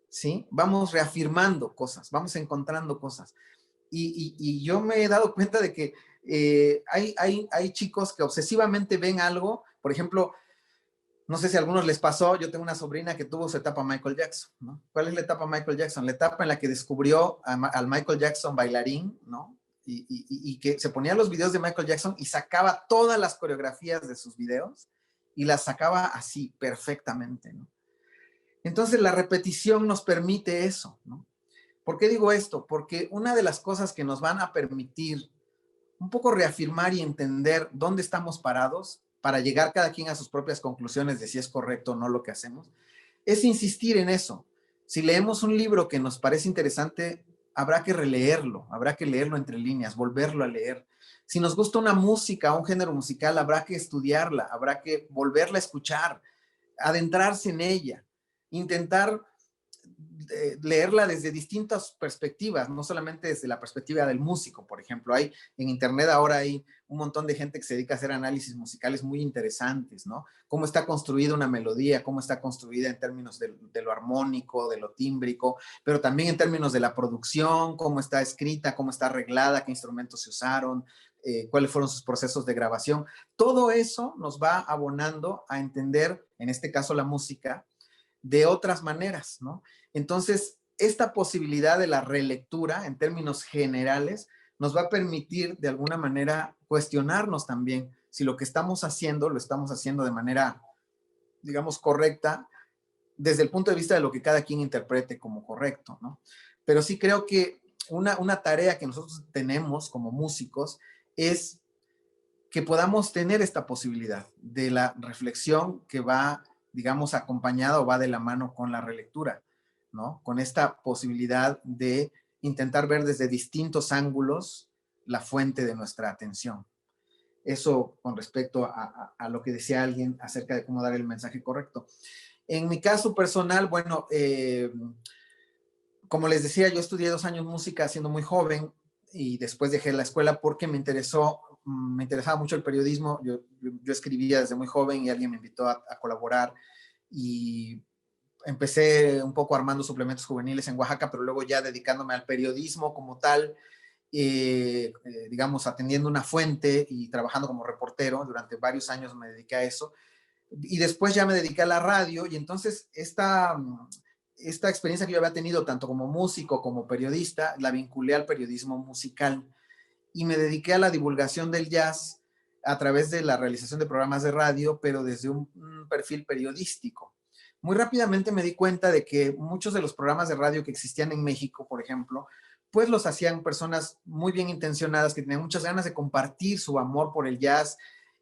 ¿sí? Vamos reafirmando cosas, vamos encontrando cosas. Y yo me he dado cuenta de que hay chicos que obsesivamente ven algo, por ejemplo, no sé si a algunos les pasó, yo tengo una sobrina que tuvo su etapa Michael Jackson, ¿no? ¿Cuál es la etapa Michael Jackson? La etapa en la que descubrió al Michael Jackson bailarín, ¿no? Y que se ponía los videos de Michael Jackson y sacaba todas las coreografías de sus videos y las sacaba así, perfectamente, ¿no? Entonces la repetición nos permite eso, ¿no? ¿Por qué digo esto? Porque una de las cosas que nos van a permitir un poco reafirmar y entender dónde estamos parados para llegar cada quien a sus propias conclusiones de si es correcto o no lo que hacemos, es insistir en eso. Si leemos un libro que nos parece interesante, habrá que releerlo, habrá que leerlo entre líneas, volverlo a leer. Si nos gusta una música, un género musical, habrá que estudiarla, habrá que volverla a escuchar, adentrarse en ella, intentar leerla desde distintas perspectivas, no solamente desde la perspectiva del músico, por ejemplo. En internet ahora hay un montón de gente que se dedica a hacer análisis musicales muy interesantes, ¿no? Cómo está construida una melodía, cómo está construida en términos de lo armónico, de lo tímbrico, pero también en términos de la producción, cómo está escrita, cómo está arreglada, qué instrumentos se usaron, cuáles fueron sus procesos de grabación. Todo eso nos va abonando a entender, en este caso la música, de otras maneras, ¿no? Entonces, esta posibilidad de la relectura en términos generales nos va a permitir de alguna manera cuestionarnos también si lo que estamos haciendo lo estamos haciendo de manera, digamos, correcta desde el punto de vista de lo que cada quien interprete como correcto, ¿no? Pero sí creo que una tarea que nosotros tenemos como músicos es que podamos tener esta posibilidad de la reflexión que va, digamos, acompañada o va de la mano con la relectura, ¿no? Con esta posibilidad de intentar ver desde distintos ángulos la fuente de nuestra atención. Eso con respecto a lo que decía alguien acerca de cómo dar el mensaje correcto. En mi caso personal, bueno, como les decía, yo estudié 2 años música siendo muy joven y después dejé la escuela porque me interesaba mucho el periodismo. Yo escribía desde muy joven y alguien me invitó a colaborar y empecé un poco armando suplementos juveniles en Oaxaca, pero luego ya dedicándome al periodismo como tal, digamos, atendiendo una fuente y trabajando como reportero. Durante varios años me dediqué a eso. Y después ya me dediqué a la radio y entonces esta experiencia que yo había tenido tanto como músico como periodista, la vinculé al periodismo musical y me dediqué a la divulgación del jazz a través de la realización de programas de radio, pero desde un perfil periodístico. Muy rápidamente me di cuenta de que muchos de los programas de radio que existían en México, por ejemplo, pues los hacían personas muy bien intencionadas que tenían muchas ganas de compartir su amor por el jazz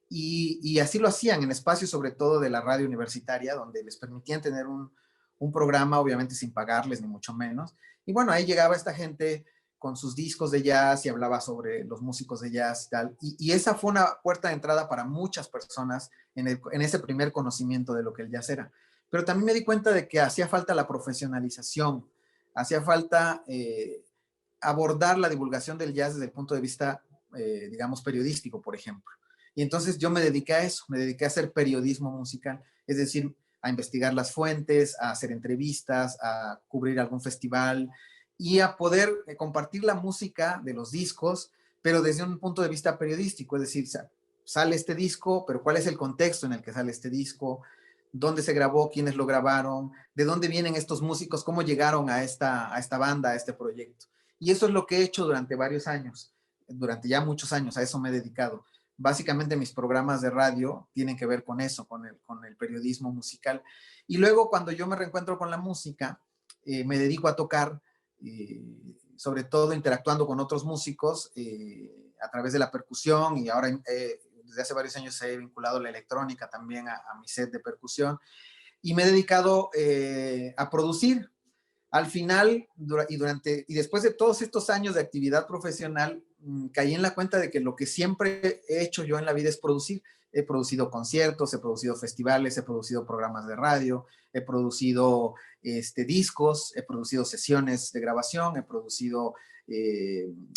y así lo hacían en espacios sobre todo de la radio universitaria, donde les permitían tener un programa, obviamente sin pagarles ni mucho menos. Y bueno, ahí llegaba esta gente con sus discos de jazz y hablaba sobre los músicos de jazz y tal. Y esa fue una puerta de entrada para muchas personas en ese primer conocimiento de lo que el jazz era. Pero también me di cuenta de que hacía falta la profesionalización, hacía falta abordar la divulgación del jazz desde el punto de vista, digamos, periodístico, por ejemplo. Y entonces yo me dediqué a eso, me dediqué a hacer periodismo musical, es decir, a investigar las fuentes, a hacer entrevistas, a cubrir algún festival y a poder compartir la música de los discos, pero desde un punto de vista periodístico, es decir, sale este disco, pero ¿cuál es el contexto en el que sale este disco? ¿Dónde se grabó? ¿Quiénes lo grabaron? ¿De dónde vienen estos músicos? ¿Cómo llegaron a esta banda, a este proyecto? Y eso es lo que he hecho durante varios años, durante ya muchos años, a eso me he dedicado. Básicamente mis programas de radio tienen que ver con eso, con el periodismo musical. Y luego cuando yo me reencuentro con la música, me dedico a tocar, sobre todo interactuando con otros músicos a través de la percusión y ahora desde hace varios años he vinculado la electrónica también a mi set de percusión y me he dedicado a producir. Al final, y después de todos estos años de actividad profesional, caí en la cuenta de que lo que siempre he hecho yo en la vida es producir. He producido conciertos, he producido festivales, he producido programas de radio, he producido discos, he producido sesiones de grabación, he producido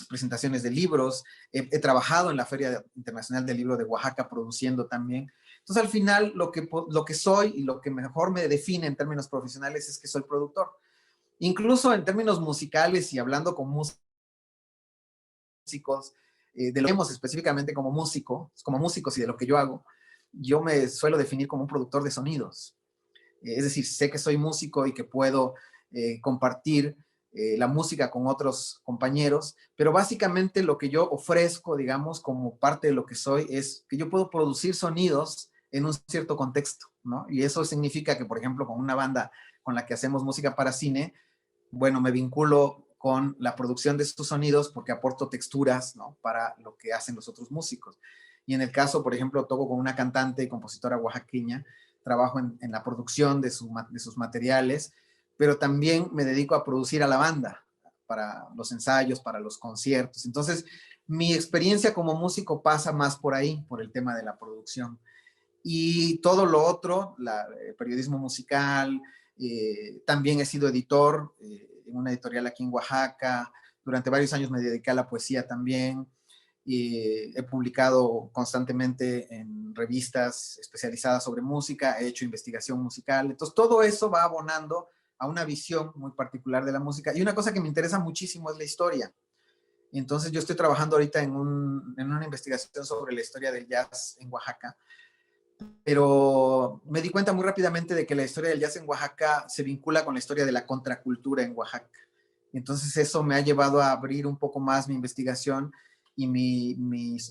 presentaciones de libros, he trabajado en la Feria Internacional del Libro de Oaxaca produciendo también. Entonces, al final, lo que soy y lo que mejor me define en términos profesionales es que soy productor. Incluso en términos musicales y hablando con músicos, de lo que vemos específicamente como músicos y de lo que yo hago, yo me suelo definir como un productor de sonidos. Es decir, sé que soy músico y que puedo compartir la música con otros compañeros, pero básicamente lo que yo ofrezco, digamos, como parte de lo que soy, es que yo puedo producir sonidos en un cierto contexto, ¿no? Y eso significa que, por ejemplo, con una banda con la que hacemos música para cine, bueno, me vinculo con la producción de estos sonidos porque aporto texturas, ¿no? Para lo que hacen los otros músicos. Y en el caso, por ejemplo, toco con una cantante y compositora oaxaqueña, trabajo en la producción de sus materiales, pero también me dedico a producir a la banda para los ensayos, para los conciertos. Entonces, mi experiencia como músico pasa más por ahí, por el tema de la producción. Y todo lo otro, el periodismo musical, también he sido editor en una editorial aquí en Oaxaca. Durante varios años me dediqué a la poesía también. He publicado constantemente en revistas especializadas sobre música, he hecho investigación musical. Entonces, todo eso va abonando a una visión muy particular de la música. Y una cosa que me interesa muchísimo es la historia. Entonces, yo estoy trabajando ahorita en una investigación sobre la historia del jazz en Oaxaca, pero me di cuenta muy rápidamente de que la historia del jazz en Oaxaca se vincula con la historia de la contracultura en Oaxaca. Entonces eso me ha llevado a abrir un poco más mi investigación y mi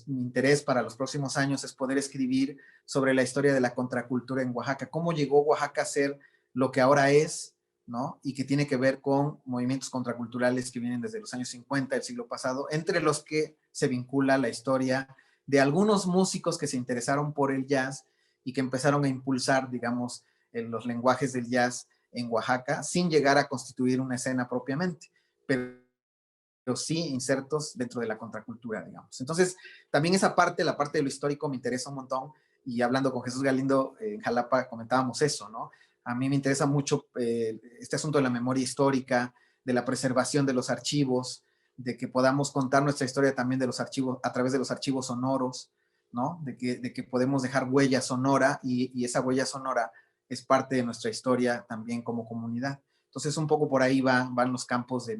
interés para los próximos años es poder escribir sobre la historia de la contracultura en Oaxaca, cómo llegó Oaxaca a ser lo que ahora es, ¿no? Y que tiene que ver con movimientos contraculturales que vienen desde los años 50 del siglo pasado, entre los que se vincula la historia de algunos músicos que se interesaron por el jazz y que empezaron a impulsar, digamos, los lenguajes del jazz en Oaxaca, sin llegar a constituir una escena propiamente, pero sí insertos dentro de la contracultura, digamos. Entonces, también esa parte, la parte de lo histórico, me interesa un montón, y hablando con Jesús Galindo en Jalapa comentábamos eso, ¿no? A mí me interesa mucho este asunto de la memoria histórica, de la preservación de los archivos, de que podamos contar nuestra historia también de los archivos, a través de los archivos sonoros, ¿no? De que podemos dejar huella sonora y esa huella sonora es parte de nuestra historia también como comunidad. Entonces, un poco por ahí van los campos de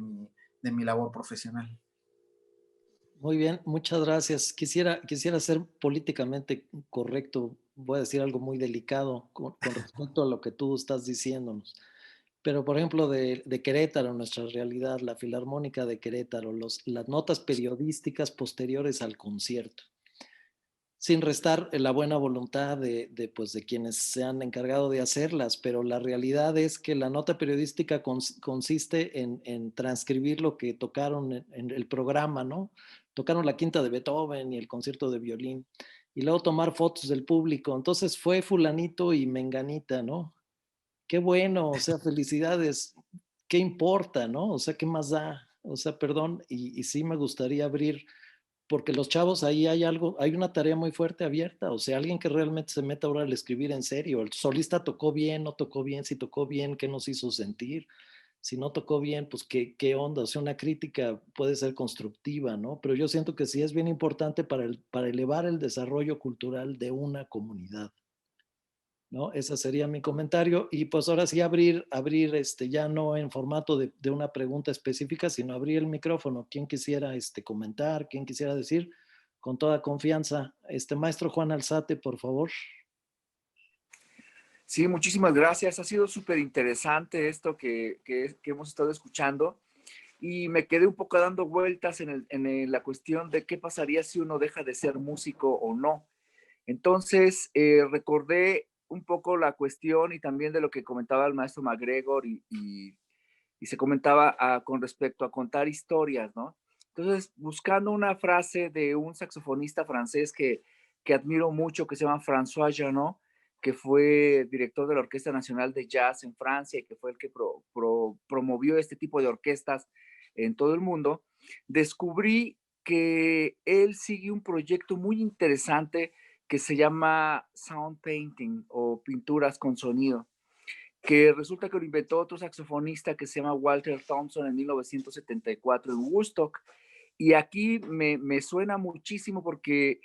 mi labor profesional. Muy bien, muchas gracias. Quisiera ser políticamente correcto. Voy a decir algo muy delicado con respecto a lo que tú estás diciéndonos. Pero, por ejemplo, de Querétaro, nuestra realidad, la Filarmónica de Querétaro, las notas periodísticas posteriores al concierto, sin restar la buena voluntad pues, de quienes se han encargado de hacerlas, pero la realidad es que la nota periodística consiste en transcribir lo que tocaron en el programa, ¿no? Tocaron la quinta de Beethoven y el concierto de violín, y luego tomar fotos del público. Entonces fue fulanito y menganita, ¿no? Qué bueno, o sea, felicidades. ¿Qué importa, no? O sea, ¿qué más da? O sea, perdón, y sí me gustaría abrir, porque los chavos ahí hay algo, hay una tarea muy fuerte abierta, o sea, alguien que realmente se meta ahora al escribir en serio. El solista tocó bien, no tocó bien, si tocó bien, ¿qué nos hizo sentir? Si no tocó bien, pues qué onda, o sea, una crítica puede ser constructiva, ¿no? Pero yo siento que sí es bien importante para elevar el desarrollo cultural de una comunidad. ¿No? Ese sería mi comentario. Y pues ahora sí abrir ya no en formato de una pregunta específica, sino abrir el micrófono. Quien quisiera comentar, quien quisiera decir, con toda confianza. Maestro Juan Alzate, por favor. Sí, muchísimas gracias. Ha sido súper interesante esto que hemos estado escuchando y me quedé un poco dando vueltas la cuestión de qué pasaría si uno deja de ser músico o no. Entonces, recordé un poco la cuestión y también de lo que comentaba el maestro MacGregor y se comentaba con respecto a contar historias, ¿no? Entonces, buscando una frase de un saxofonista francés que admiro mucho, que se llama François Janot, que fue director de la Orquesta Nacional de Jazz en Francia y que fue el que promovió este tipo de orquestas en todo el mundo, descubrí que él sigue un proyecto muy interesante que se llama sound painting o pinturas con sonido, que resulta que lo inventó otro saxofonista que se llama Walter Thompson en 1974 en Woodstock. Y aquí me suena muchísimo porque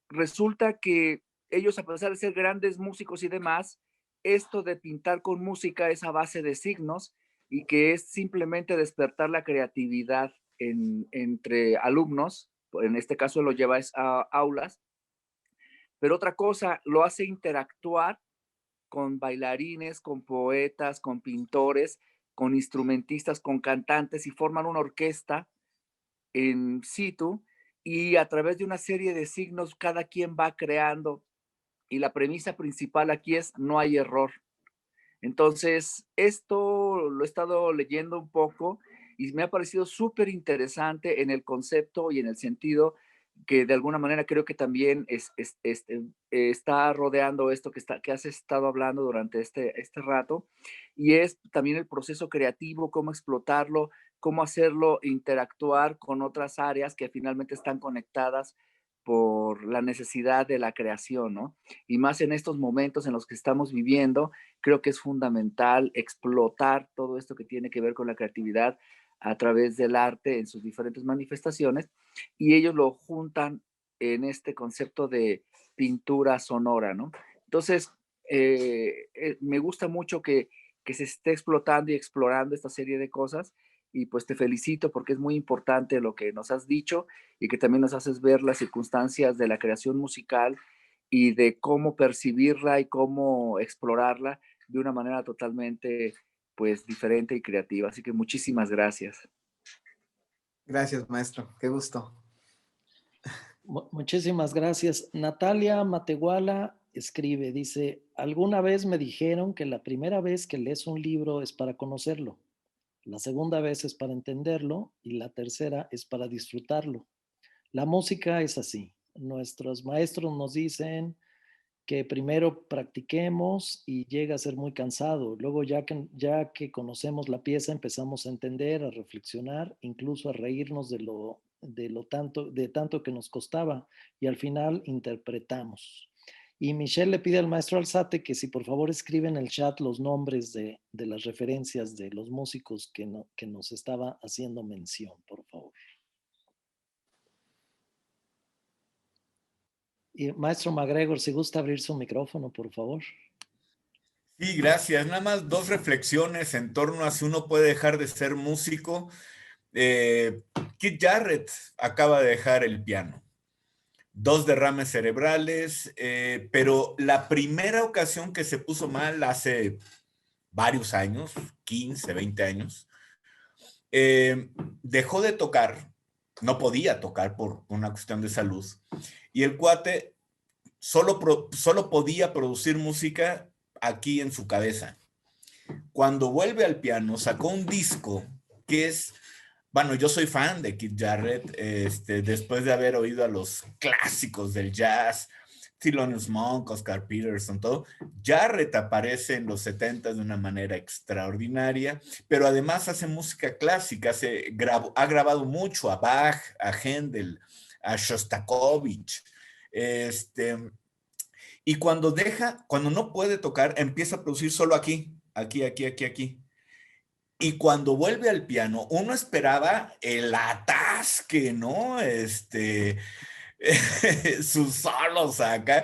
resulta que ellos, a pesar de ser grandes músicos y demás, esto de pintar con música es a base de signos y que es simplemente despertar la creatividad entre alumnos, en este caso lo lleva a aulas, pero otra cosa, lo hace interactuar con bailarines, con poetas, con pintores, con instrumentistas, con cantantes y forman una orquesta en situ y a través de una serie de signos cada quien va creando y la premisa principal aquí es no hay error. Entonces, esto lo he estado leyendo un poco y me ha parecido súper interesante en el concepto y en el sentido que de alguna manera creo que también está rodeando esto que has estado hablando durante este rato, y es también el proceso creativo, cómo explotarlo, cómo hacerlo interactuar con otras áreas que finalmente están conectadas por la necesidad de la creación, ¿no? Y más en estos momentos en los que estamos viviendo, creo que es fundamental explotar todo esto que tiene que ver con la creatividad a través del arte en sus diferentes manifestaciones y ellos lo juntan en este concepto de pintura sonora, ¿no? Entonces, me gusta mucho que se esté explotando y explorando esta serie de cosas y pues te felicito porque es muy importante lo que nos has dicho y que también nos haces ver las circunstancias de la creación musical y de cómo percibirla y cómo explorarla de una manera totalmente pues diferente y creativa. Así que muchísimas gracias. Gracias, maestro. Qué gusto. Muchísimas gracias. Natalia Matehuala escribe, dice, alguna vez me dijeron que la primera vez que lees un libro es para conocerlo, la segunda vez es para entenderlo y la tercera es para disfrutarlo. La música es así. nuestros maestros nos dicen que primero practiquemos y llega a ser muy cansado. Luego ya que conocemos la pieza empezamos a entender, a reflexionar, incluso a reírnos de tanto que nos costaba y al final interpretamos. Y Michelle le pide al maestro Alzate que si por favor escribe en el chat los nombres de las referencias de los músicos que nos estaba haciendo mención, por favor. Y maestro MacGregor, si gusta abrir su micrófono, por favor. Sí, gracias. Nada más 2 reflexiones en torno a si uno puede dejar de ser músico. Keith Jarrett acaba de dejar el piano. 2 derrames cerebrales, pero la primera ocasión que se puso mal hace varios años, 15, 20 años, dejó de tocar, no podía tocar por una cuestión de salud, y el cuate solo podía producir música aquí en su cabeza. Cuando vuelve al piano, sacó un disco que es, bueno, yo soy fan de Keith Jarrett, después de haber oído a los clásicos del jazz, Thelonious Monk, Oscar Peterson, todo. Jarrett aparece en los 70 de una manera extraordinaria, pero además hace música clásica, ha grabado mucho a Bach, a Händel, a Shostakovich, y cuando no puede tocar, empieza a producir solo aquí. Y cuando vuelve al piano, uno esperaba el atasque, ¿no? Sus solos acá.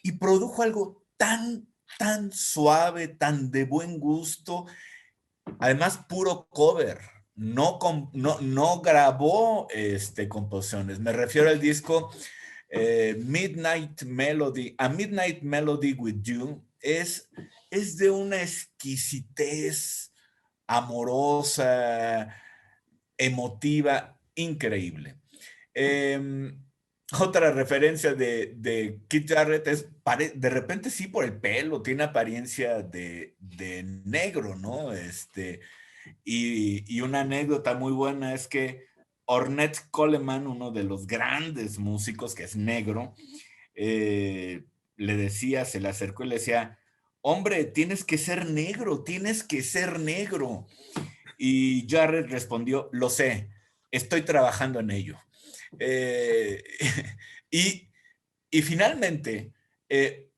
Y produjo algo tan suave, tan de buen gusto. Además, puro cover. No grabó composiciones. Me refiero al disco Midnight Melody. A Midnight Melody with You es de una exquisitez amorosa, emotiva, increíble. Otra referencia de Keith Jarrett es, de repente sí por el pelo, tiene apariencia de negro, ¿no? Y una anécdota muy buena es que Ornette Coleman, uno de los grandes músicos que es negro, le decía, se le acercó y le decía, hombre, tienes que ser negro. Y Jarrett respondió, lo sé, estoy trabajando en ello. Y finalmente,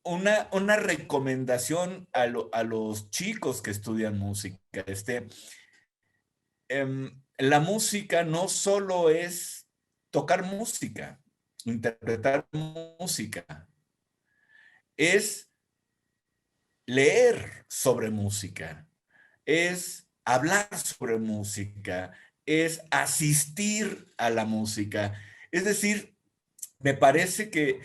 una recomendación a los chicos que estudian música. La música no solo es tocar música, interpretar música, es leer sobre música, es hablar sobre música, es asistir a la música. Es decir, me parece que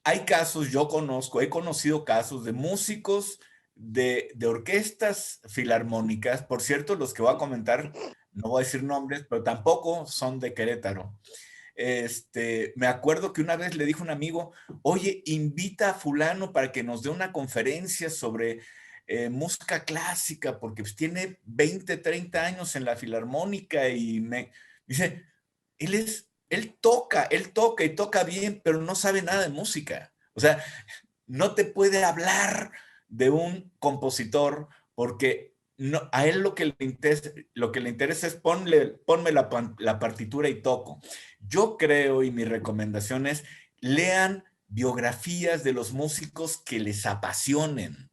hay casos, he conocido casos de músicos de orquestas filarmónicas. Por cierto, los que voy a comentar, no voy a decir nombres, pero tampoco son de Querétaro. Me acuerdo que una vez le dijo un amigo, oye, invita a fulano para que nos dé una conferencia sobre música clásica, porque pues, tiene 20, 30 años en la filarmónica y me dice, él toca y toca bien, pero no sabe nada de música. O sea, no te puede hablar de un compositor porque no, a él lo que le interesa es ponme la partitura y toco. Yo creo, y mi recomendación es, lean biografías de los músicos que les apasionen.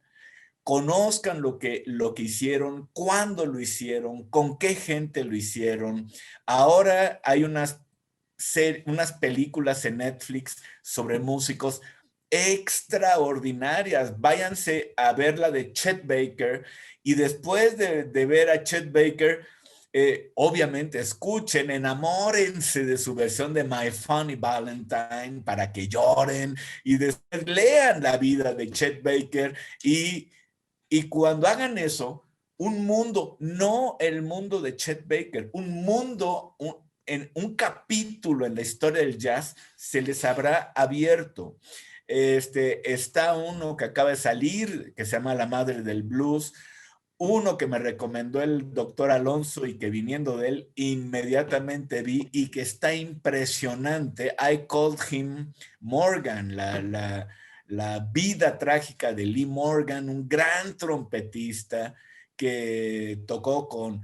Conozcan lo que hicieron, cuándo lo hicieron, con qué gente lo hicieron. Ahora hay unas películas en Netflix sobre músicos extraordinarias. Váyanse a ver la de Chet Baker y después de ver a Chet Baker, obviamente escuchen, enamórense de su versión de My Funny Valentine para que lloren y después lean la vida de Chet Baker y cuando hagan eso, un mundo, no el mundo de Chet Baker, un mundo, en un capítulo en la historia del jazz se les habrá abierto. Está uno que acaba de salir, que se llama La Madre del Blues, Uno que me recomendó el doctor Alonso y que viniendo de él inmediatamente vi y que está impresionante. I Called Him Morgan, la vida trágica de Lee Morgan, un gran trompetista que tocó con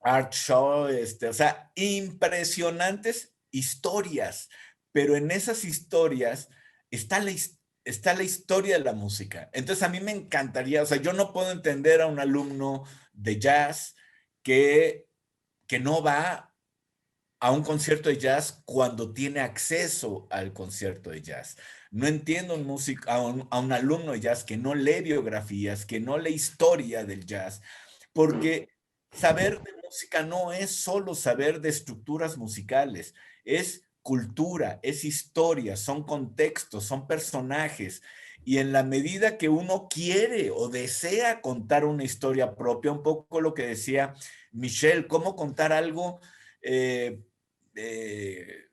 Art Shaw, o sea, impresionantes historias, pero en esas historias está la historia de la música. Entonces a mí me encantaría, o sea, yo no puedo entender a un alumno de jazz que, que no va a un concierto de jazz cuando tiene acceso al concierto de jazz. No entiendo a un alumno de jazz que no lee biografías, que no lee historia del jazz, porque saber de música no es solo saber de estructuras musicales, es cultura, es historia, son contextos, son personajes. Y en la medida que uno quiere o desea contar una historia propia, un poco lo que decía Michelle, cómo contar algo, eh,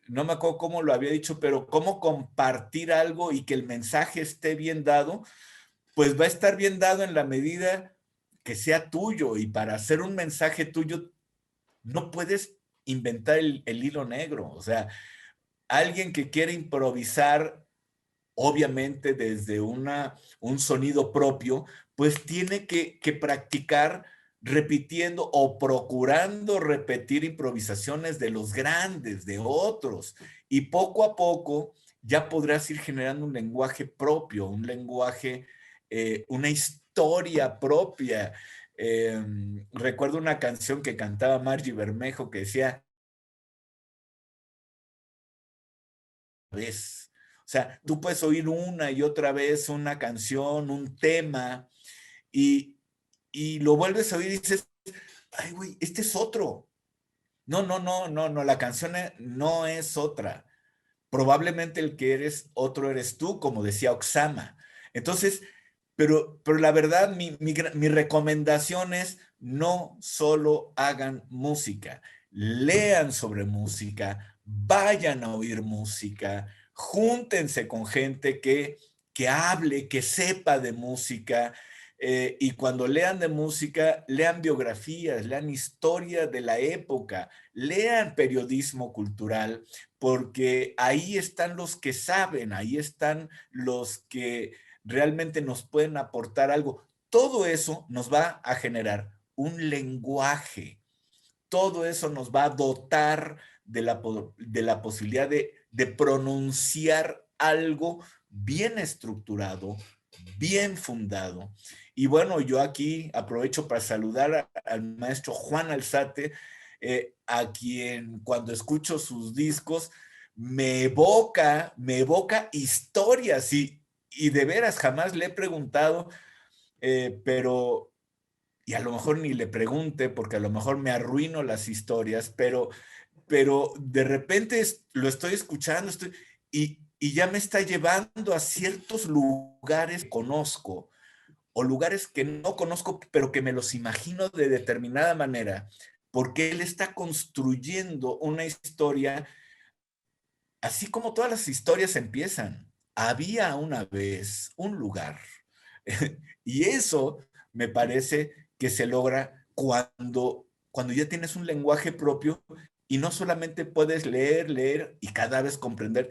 no me acuerdo cómo lo había dicho, pero cómo compartir algo y que el mensaje esté bien dado, pues va a estar bien dado en la medida que sea tuyo. Y para hacer un mensaje tuyo, no puedes inventar el hilo negro. O sea, alguien que quiere improvisar, obviamente desde un sonido propio, pues tiene que practicar repitiendo o procurando repetir improvisaciones de los grandes, de otros. Y poco a poco ya podrás ir generando un lenguaje propio, un lenguaje, una historia propia. Recuerdo una canción que cantaba Margie Bermejo que decía, vez. O sea, tú puedes oír una y otra vez una canción, un tema, y lo vuelves a oír y dices, ay, güey, este es otro. No, la canción no es otra. Probablemente el que eres otro eres tú, como decía Oxama. Entonces, pero la verdad, mi recomendación es no solo hagan música, lean sobre música, vayan a oír música, júntense con gente que hable, que sepa de música, y cuando lean de música, lean biografías, lean historia de la época, lean periodismo cultural, porque ahí están los que saben, ahí están los que realmente nos pueden aportar algo. Todo eso nos va a generar un lenguaje, todo eso nos va a dotar de la posibilidad de pronunciar algo bien estructurado, bien fundado. Y bueno, yo aquí aprovecho para saludar al maestro Juan Alzate, a quien cuando escucho sus discos me evoca historias y de veras jamás le he preguntado, y a lo mejor ni le pregunte porque a lo mejor me arruino las historias, pero de repente lo estoy escuchando y ya me está llevando a ciertos lugares que conozco o lugares que no conozco, pero que me los imagino de determinada manera, porque él está construyendo una historia así como todas las historias empiezan. Había una vez un lugar. Y eso me parece que se logra cuando ya tienes un lenguaje propio y no solamente puedes leer y cada vez comprender,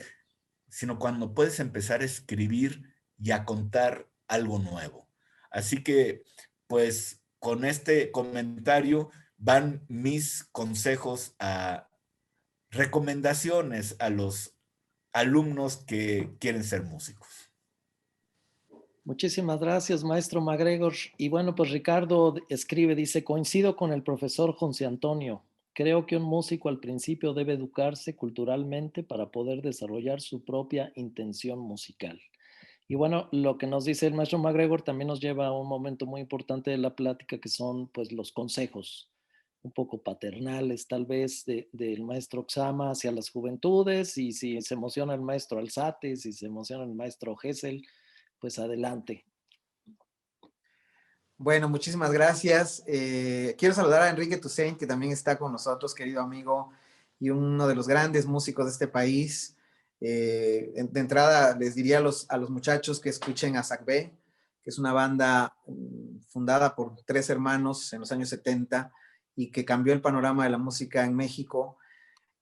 sino cuando puedes empezar a escribir y a contar algo nuevo. Así que, pues, con este comentario van mis consejos recomendaciones a los alumnos que quieren ser músicos. Muchísimas gracias, maestro MacGregor. Y bueno, pues Ricardo escribe, dice, coincido con el profesor José Antonio. Creo que un músico al principio debe educarse culturalmente para poder desarrollar su propia intención musical. Y bueno, lo que nos dice el maestro MacGregor también nos lleva a un momento muy importante de la plática, que son pues los consejos un poco paternales tal vez del maestro Oxama hacia las juventudes, y si se emociona el maestro Alzate, si se emociona el maestro Gesell, pues adelante. Bueno, muchísimas gracias. Quiero saludar a Enrique Toussaint, que también está con nosotros, querido amigo y uno de los grandes músicos de este país. De entrada, les diría a los muchachos que escuchen a Sacbé, que es una banda fundada por 3 hermanos en los años 70 y que cambió el panorama de la música en México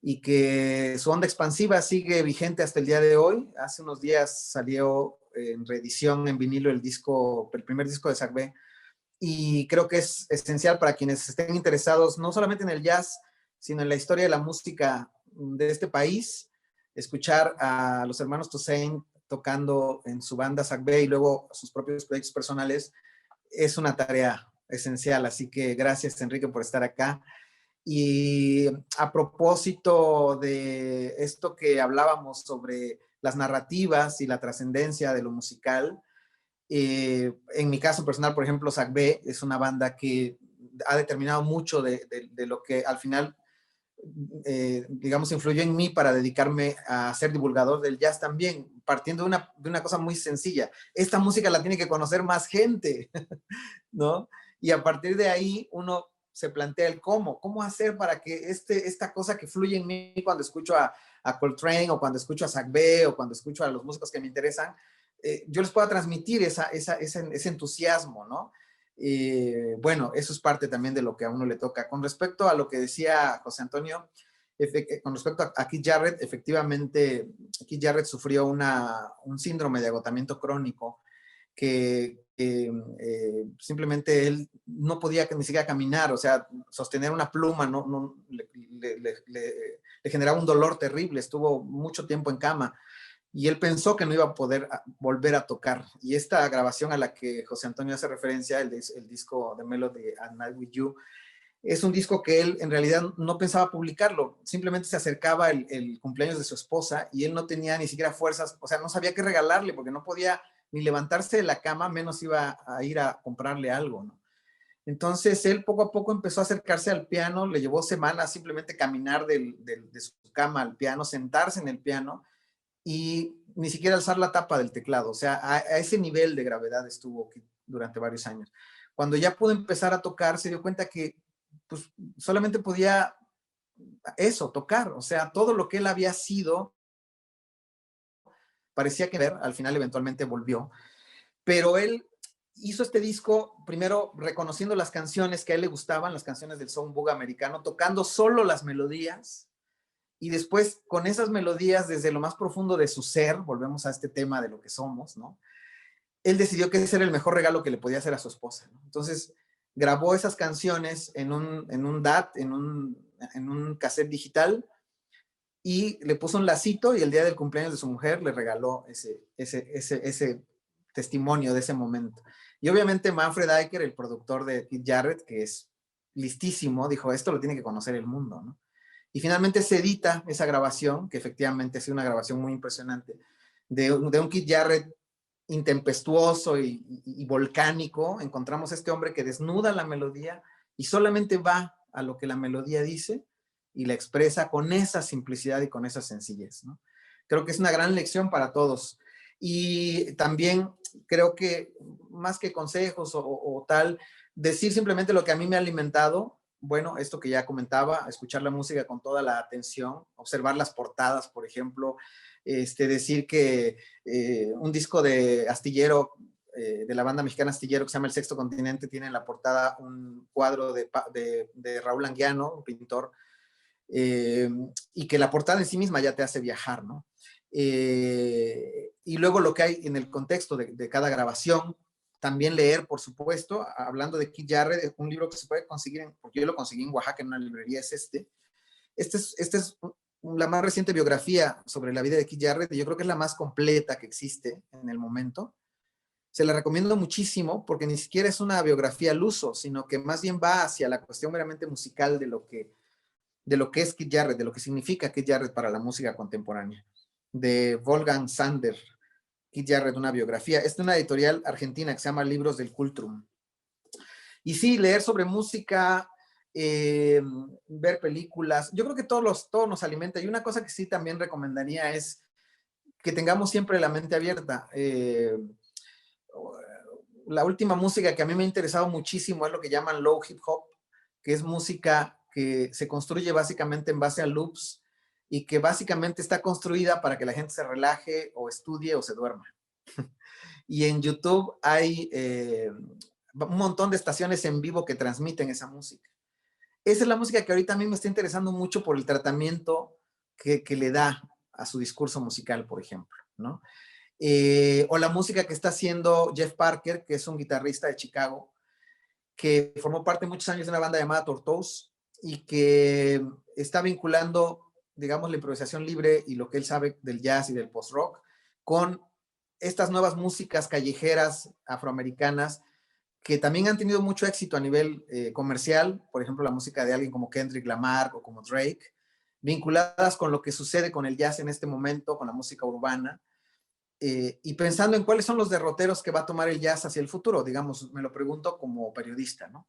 y que su onda expansiva sigue vigente hasta el día de hoy. Hace unos días salió en reedición en vinilo el primer disco de Sagbé, y creo que es esencial para quienes estén interesados no solamente en el jazz, sino en la historia de la música de este país, escuchar a los hermanos Toussaint tocando en su banda Sagbé y luego sus propios proyectos personales, es una tarea esencial. Así que gracias, Enrique, por estar acá. Y a propósito de esto que hablábamos sobre las narrativas y la trascendencia de lo musical, en mi caso personal, por ejemplo, Sagbé es una banda que ha determinado mucho de lo que al final, digamos, influyó en mí para dedicarme a ser divulgador del jazz también, partiendo de una cosa muy sencilla. Esta música la tiene que conocer más gente, ¿no? Y a partir de ahí uno se plantea el cómo hacer para que esta cosa que fluye en mí cuando escucho a Coltrane o cuando escucho a Sagbé o cuando escucho a los músicos que me interesan, yo les pueda transmitir ese entusiasmo, ¿no? Bueno, eso es parte también de lo que a uno le toca. Con respecto a lo que decía José Antonio, con respecto a Keith Jarrett, efectivamente, Keith Jarrett sufrió un síndrome de agotamiento crónico que simplemente él no podía ni siquiera caminar, o sea, sostener una pluma le generaba un dolor terrible, estuvo mucho tiempo en cama y él pensó que no iba a poder volver a tocar. Y esta grabación a la que José Antonio hace referencia, el disco de Melody at Night with You, es un disco que él en realidad no pensaba publicarlo, simplemente se acercaba el cumpleaños de su esposa y él no tenía ni siquiera fuerzas, o sea, no sabía qué regalarle porque no podía ni levantarse de la cama, menos iba a ir a comprarle algo, ¿no? Entonces él poco a poco empezó a acercarse al piano, le llevó semanas simplemente caminar de su cama al piano, sentarse en el piano y ni siquiera alzar la tapa del teclado, o sea, a ese nivel de gravedad estuvo durante varios años. Cuando ya pudo empezar a tocar, se dio cuenta que pues solamente podía eso, tocar, o sea, todo lo que él había sido parecía que al final eventualmente volvió, pero él hizo este disco primero reconociendo las canciones que a él le gustaban, las canciones del songbook americano, tocando solo las melodías, y después con esas melodías desde lo más profundo de su ser, volvemos a este tema de lo que somos, ¿no? Él decidió que ese era el mejor regalo que le podía hacer a su esposa, ¿no? Entonces grabó esas canciones en un DAT, en un cassette digital, y le puso un lacito y el día del cumpleaños de su mujer le regaló ese testimonio de ese momento. Y obviamente Manfred Eicher, el productor de Keith Jarrett, que es listísimo, dijo, esto lo tiene que conocer el mundo, ¿no? Y finalmente se edita esa grabación, que efectivamente ha sido una grabación muy impresionante, de un Keith Jarrett intempestuoso y volcánico. Encontramos a este hombre que desnuda la melodía y solamente va a lo que la melodía dice y la expresa con esa simplicidad y con esa sencillez, ¿no? Creo que es una gran lección para todos. Y también creo que más que consejos o tal, decir simplemente lo que a mí me ha alimentado, bueno, esto que ya comentaba, escuchar la música con toda la atención, observar las portadas, por ejemplo, decir que un disco de Astillero, de la banda mexicana Astillero, que se llama El Sexto Continente, tiene en la portada un cuadro de Raúl Anguiano, un pintor, y que la portada en sí misma ya te hace viajar, ¿no? Y luego lo que hay en el contexto de cada grabación, también leer, por supuesto, hablando de Keith Jarrett, un libro que se puede conseguir, porque yo lo conseguí en Oaxaca en una librería, es este es la más reciente biografía sobre la vida de Keith Jarrett, y yo creo que es la más completa que existe en el momento. Se la recomiendo muchísimo porque ni siquiera es una biografía al uso, sino que más bien va hacia la cuestión meramente musical de lo que es Keith Jarrett, de lo que significa Keith Jarrett para la música contemporánea. De Wolfgang Sander, Keith Jarrett, una biografía. Es de una editorial argentina que se llama Libros del Cultrum. Y sí, leer sobre música, ver películas. Yo creo que todo nos alimenta. Y una cosa que sí también recomendaría es que tengamos siempre la mente abierta. La última música que a mí me ha interesado muchísimo es lo que llaman low hip hop, que es música que se construye básicamente en base a loops y que básicamente está construida para que la gente se relaje o estudie o se duerma. Y en YouTube hay un montón de estaciones en vivo que transmiten esa música. Esa es la música que ahorita a mí me está interesando mucho por el tratamiento que le da a su discurso musical, por ejemplo, ¿no? O la música que está haciendo Jeff Parker, que es un guitarrista de Chicago, que formó parte muchos años de una banda llamada Tortoise y que está vinculando, digamos, la improvisación libre y lo que él sabe del jazz y del post-rock con estas nuevas músicas callejeras afroamericanas que también han tenido mucho éxito a nivel comercial, por ejemplo, la música de alguien como Kendrick Lamar o como Drake, vinculadas con lo que sucede con el jazz en este momento, con la música urbana, y pensando en cuáles son los derroteros que va a tomar el jazz hacia el futuro, digamos, me lo pregunto como periodista, ¿no?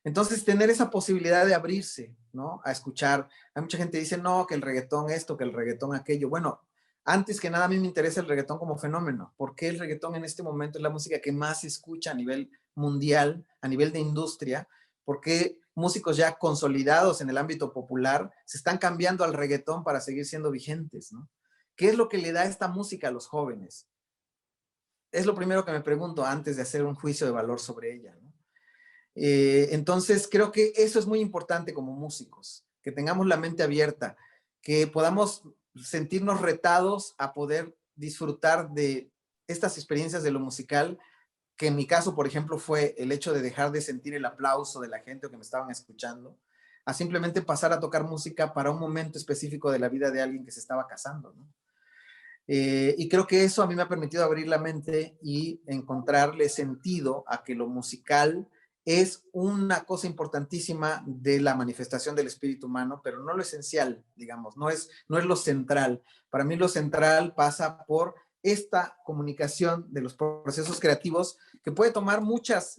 Entonces, tener esa posibilidad de abrirse, ¿no? A escuchar. Hay mucha gente que dice, no, que el reggaetón esto, que el reggaetón aquello. Bueno, antes que nada a mí me interesa el reggaetón como fenómeno. ¿Por qué el reggaetón en este momento es la música que más se escucha a nivel mundial, a nivel de industria? ¿Por qué músicos ya consolidados en el ámbito popular se están cambiando al reggaetón para seguir siendo vigentes, ¿no? ¿Qué es lo que le da esta música a los jóvenes? Es lo primero que me pregunto antes de hacer un juicio de valor sobre ella, ¿no? Entonces, creo que eso es muy importante como músicos, que tengamos la mente abierta, que podamos sentirnos retados a poder disfrutar de estas experiencias de lo musical, que en mi caso, por ejemplo, fue el hecho de dejar de sentir el aplauso de la gente que me estaban escuchando, a simplemente pasar a tocar música para un momento específico de la vida de alguien que se estaba casando, ¿no? Y creo que eso a mí me ha permitido abrir la mente y encontrarle sentido a que lo musical es una cosa importantísima de la manifestación del espíritu humano, pero no lo esencial, digamos, no es lo central. Para mí lo central pasa por esta comunicación de los procesos creativos que puede tomar muchas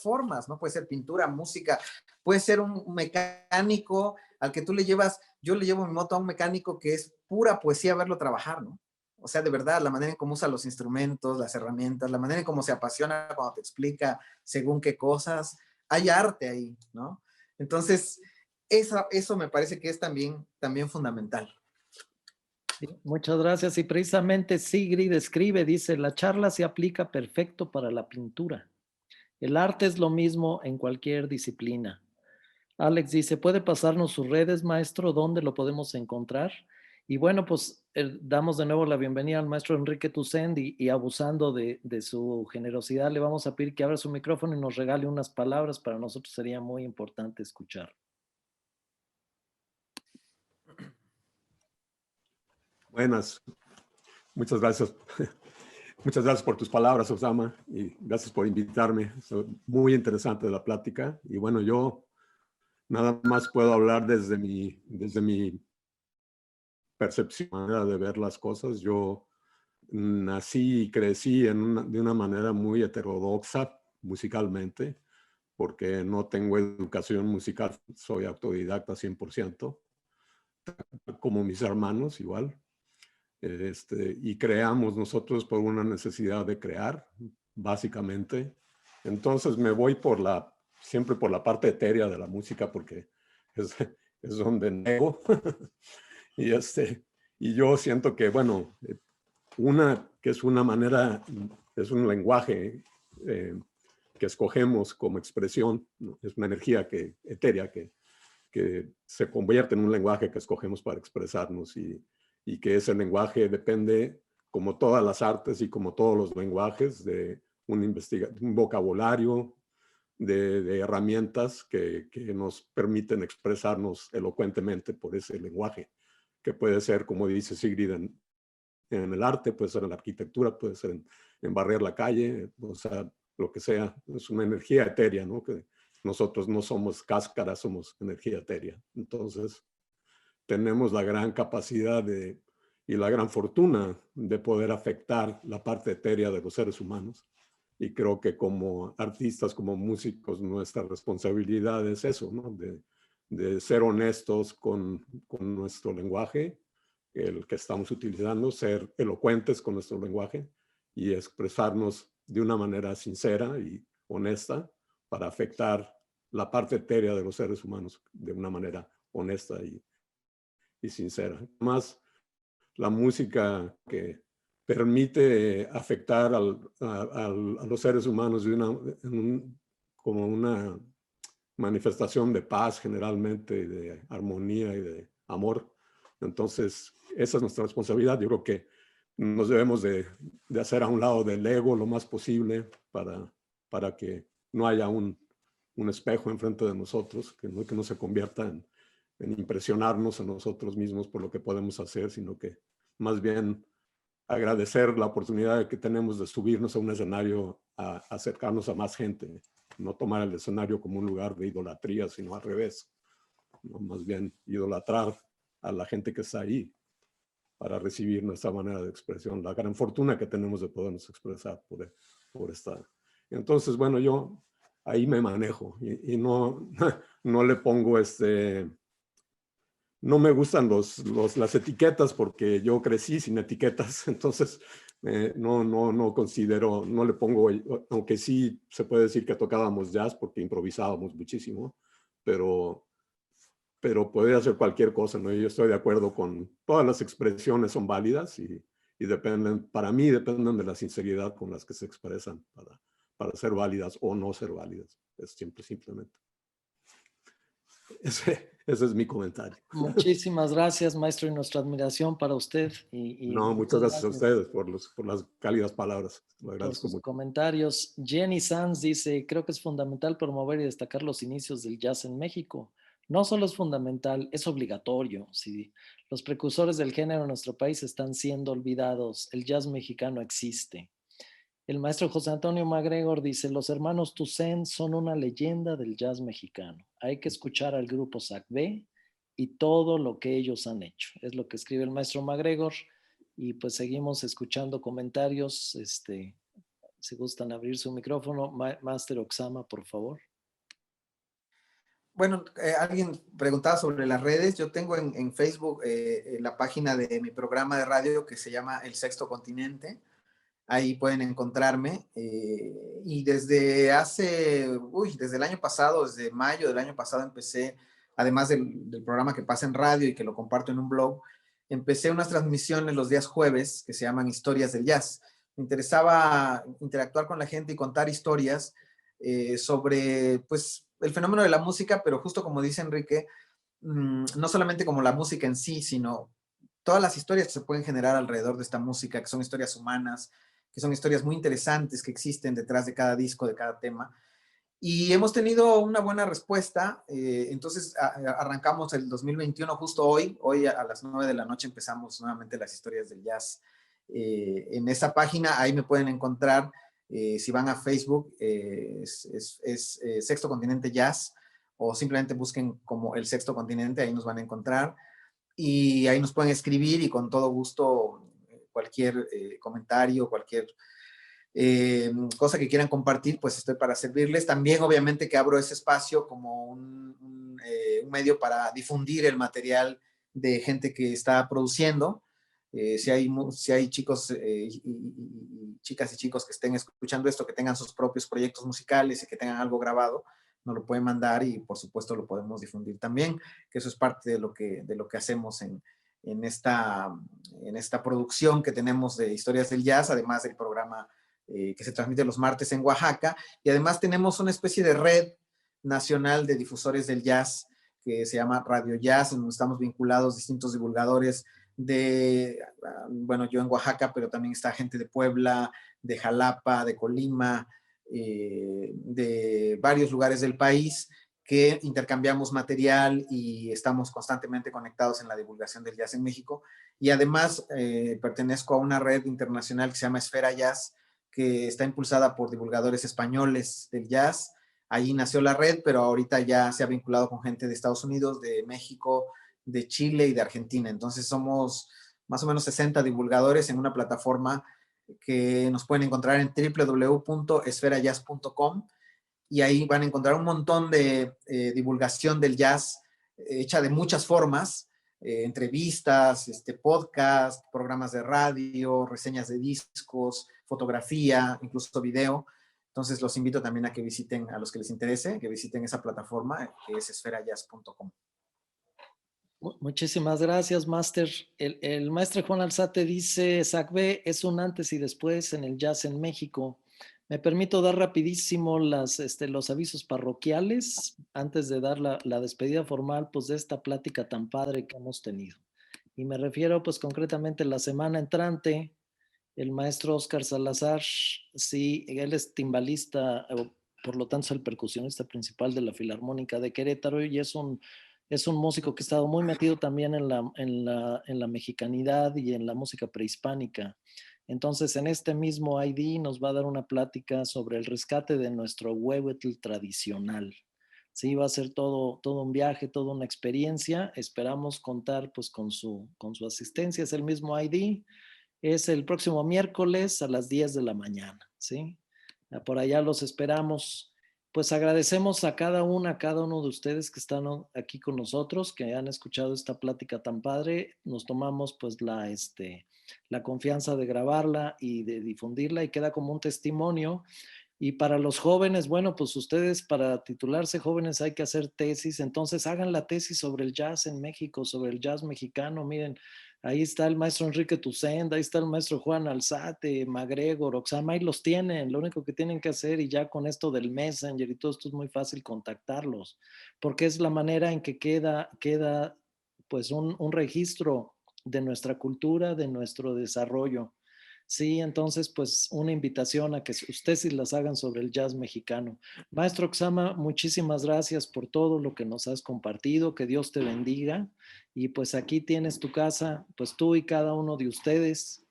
formas, ¿no? Puede ser pintura, música, puede ser un mecánico al que tú le llevas, yo le llevo mi moto a un mecánico que es pura poesía verlo trabajar, ¿no? O sea, de verdad, la manera en cómo usa los instrumentos, las herramientas, la manera en cómo se apasiona cuando te explica según qué cosas, hay arte ahí, ¿no? Entonces, eso me parece que es también fundamental. Sí, muchas gracias. Y precisamente Sigrid escribe, dice, la charla se aplica perfecto para la pintura. El arte es lo mismo en cualquier disciplina. Alex dice, ¿puede pasarnos sus redes, maestro? ¿Dónde lo podemos encontrar? Y bueno, pues damos de nuevo la bienvenida al maestro Enrique Toussaint y abusando de su generosidad, le vamos a pedir que abra su micrófono y nos regale unas palabras. Para nosotros sería muy importante escuchar. Buenas, muchas gracias. Muchas gracias por tus palabras, Osama, y gracias por invitarme. Muy interesante la plática. Y bueno, yo nada más puedo hablar desde mi percepción, manera de ver las cosas. Yo nací y crecí de una manera muy heterodoxa musicalmente, porque no tengo educación musical, soy autodidacta 100%, como mis hermanos igual. Y creamos nosotros por una necesidad de crear, básicamente. Entonces me voy siempre por la parte etérea de la música, porque es donde nego. y yo siento que, bueno, que es una manera, es un lenguaje que escogemos como expresión, ¿no? Es una energía etérea que se convierte en un lenguaje que escogemos para expresarnos y que ese lenguaje depende, como todas las artes y como todos los lenguajes, de un vocabulario, de herramientas que nos permiten expresarnos elocuentemente por ese lenguaje, que puede ser, como dice Sigrid, en el arte, puede ser en la arquitectura, puede ser en barrer la calle, o sea, lo que sea. Es una energía etérea, ¿no? Que nosotros no somos cáscara, somos energía etérea. Entonces, tenemos la gran capacidad y la gran fortuna de poder afectar la parte etérea de los seres humanos. Y creo que como artistas, como músicos, nuestra responsabilidad es eso, ¿no? De ser honestos con nuestro lenguaje, el que estamos utilizando, ser elocuentes con nuestro lenguaje y expresarnos de una manera sincera y honesta para afectar la parte etérea de los seres humanos de una manera honesta y sincera. Más la música que permite afectar a los seres humanos como una manifestación de paz generalmente, de armonía y de amor. Entonces, esa es nuestra responsabilidad. Yo creo que nos debemos de hacer a un lado del ego lo más posible para que no haya un espejo enfrente de nosotros, que no se convierta en impresionarnos a nosotros mismos por lo que podemos hacer, sino que más bien agradecer la oportunidad que tenemos de subirnos a un escenario, a acercarnos a más gente, no tomar el escenario como un lugar de idolatría, sino al revés, ¿no? Más bien idolatrar a la gente que está ahí para recibir nuestra manera de expresión, la gran fortuna que tenemos de podernos expresar por esta. Entonces, bueno, yo ahí me manejo y no, no le pongo no me gustan las etiquetas porque yo crecí sin etiquetas, entonces no considero, no le pongo, aunque sí se puede decir que tocábamos jazz porque improvisábamos muchísimo, pero podría ser cualquier cosa, ¿no? Yo estoy de acuerdo con todas las expresiones son válidas y dependen, para mí dependen de la sinceridad con las que se expresan para ser válidas o no ser válidas. Es simplemente. Ese es mi comentario. Muchísimas gracias, maestro, y nuestra admiración para usted. No, muchas gracias a ustedes por las cálidas palabras. Lo por agradezco sus mucho. comentarios. Jenny Sanz dice, creo que es fundamental promover y destacar los inicios del jazz en México. No solo es fundamental, es obligatorio. Si los precursores del género en nuestro país están siendo olvidados, el jazz mexicano existe. El maestro José Antonio MacGregor dice, los hermanos Toussaint son una leyenda del jazz mexicano. Hay que escuchar al grupo Sac-B y todo lo que ellos han hecho. Es lo que escribe el maestro MacGregor. Y pues seguimos escuchando comentarios. Si gustan abrir su micrófono. Master Oxama, por favor. Bueno, alguien preguntaba sobre las redes. Yo tengo en Facebook la página de mi programa de radio que se llama El Sexto Continente. Ahí pueden encontrarme. Y desde desde el año pasado, desde mayo del año pasado empecé, además del programa que pasa en radio y que lo comparto en un blog, empecé unas transmisiones los días jueves que se llaman Historias del Jazz. Me interesaba interactuar con la gente y contar historias sobre, pues, el fenómeno de la música, pero justo como dice Enrique, no solamente como la música en sí, sino todas las historias que se pueden generar alrededor de esta música, que son historias humanas, que son historias muy interesantes que existen detrás de cada disco, de cada tema. Y hemos tenido una buena respuesta. Entonces arrancamos el 2021 justo hoy a las 9 de la noche empezamos nuevamente las historias del jazz. En esa página, ahí me pueden encontrar, si van a Facebook, es Sexto Continente Jazz, o simplemente busquen como El Sexto Continente, ahí nos van a encontrar. Y ahí nos pueden escribir y con todo gusto cualquier comentario, cualquier cosa que quieran compartir, pues estoy para servirles. También obviamente que abro ese espacio como un medio para difundir el material de gente que está produciendo. Si hay chicos y chicas y chicos que estén escuchando esto, que tengan sus propios proyectos musicales y que tengan algo grabado, nos lo pueden mandar y por supuesto lo podemos difundir también, que eso es parte de lo que hacemos en esta producción que tenemos de Historias del Jazz, además del programa que se transmite los martes en Oaxaca, y además tenemos una especie de red nacional de difusores del jazz que se llama Radio Jazz, en donde estamos vinculados distintos divulgadores bueno, yo en Oaxaca, pero también está gente de Puebla, de Jalapa, de Colima, de varios lugares del país, que intercambiamos material y estamos constantemente conectados en la divulgación del jazz en México. Y además pertenezco a una red internacional que se llama Esfera Jazz, que está impulsada por divulgadores españoles del jazz. Allí nació la red, pero ahorita ya se ha vinculado con gente de Estados Unidos, de México, de Chile y de Argentina. Entonces somos más o menos 60 divulgadores en una plataforma que nos pueden encontrar en www.esferajazz.com, y ahí van a encontrar un montón de divulgación del jazz hecha de muchas formas, entrevistas, podcast, programas de radio, reseñas de discos, fotografía, incluso video. Entonces los invito también a que visiten, a los que les interese, que visiten esa plataforma que es esferajazz.com. Muchísimas gracias, Máster. El maestro Juan Alzate dice, SACB es un antes y después en el jazz en México. Me permito dar rapidísimo los avisos parroquiales antes de dar la despedida formal pues, de esta plática tan padre que hemos tenido. Y me refiero pues concretamente la semana entrante, el maestro Óscar Salazar, sí, él es timbalista, por lo tanto es el percusionista principal de la Filarmónica de Querétaro y es un músico que ha estado muy metido también en la mexicanidad y en la música prehispánica. Entonces, en este mismo ID nos va a dar una plática sobre el rescate de nuestro huehuetl tradicional. Sí, va a ser todo un viaje, toda una experiencia. Esperamos contar pues con su asistencia. Es el mismo ID. Es el próximo miércoles a las 10 de la mañana, ¿sí? Por allá los esperamos. Pues agradecemos a cada uno de ustedes que están aquí con nosotros, que han escuchado esta plática tan padre. Nos tomamos pues la confianza de grabarla y de difundirla y queda como un testimonio. Y para los jóvenes, bueno, pues ustedes para titularse jóvenes hay que hacer tesis, entonces hagan la tesis sobre el jazz en México, sobre el jazz mexicano. Miren, ahí está el maestro Enrique Tucent, ahí está el maestro Juan Alzate, MacGregor, Oxama, ahí los tienen. Lo único que tienen que hacer y ya con esto del Messenger y todo esto es muy fácil contactarlos, porque es la manera en que queda pues un registro de nuestra cultura, de nuestro desarrollo. Sí, entonces, pues una invitación a que ustedes sí las hagan sobre el jazz mexicano. Maestro Oxama, muchísimas gracias por todo lo que nos has compartido, que Dios te bendiga. Y pues aquí tienes tu casa, pues tú y cada uno de ustedes,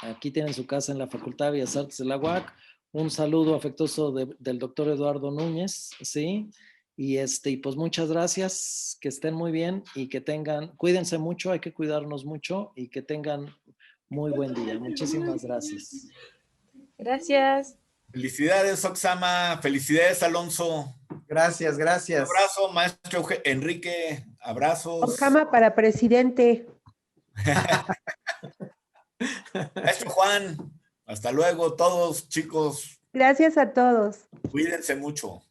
aquí tienen su casa en la Facultad de Bellas Artes de la UAC. Un saludo afectuoso del doctor Eduardo Núñez, ¿sí? Y pues muchas gracias, que estén muy bien y que cuídense mucho, hay que cuidarnos mucho y que tengan muy buen día. Muchísimas gracias. Gracias. Felicidades, Oxama. Felicidades, Alonso. Gracias, gracias. Un abrazo, maestro Enrique. Abrazos. Oxama para presidente. Maestro Juan, hasta luego, todos, chicos. Gracias a todos. Cuídense mucho.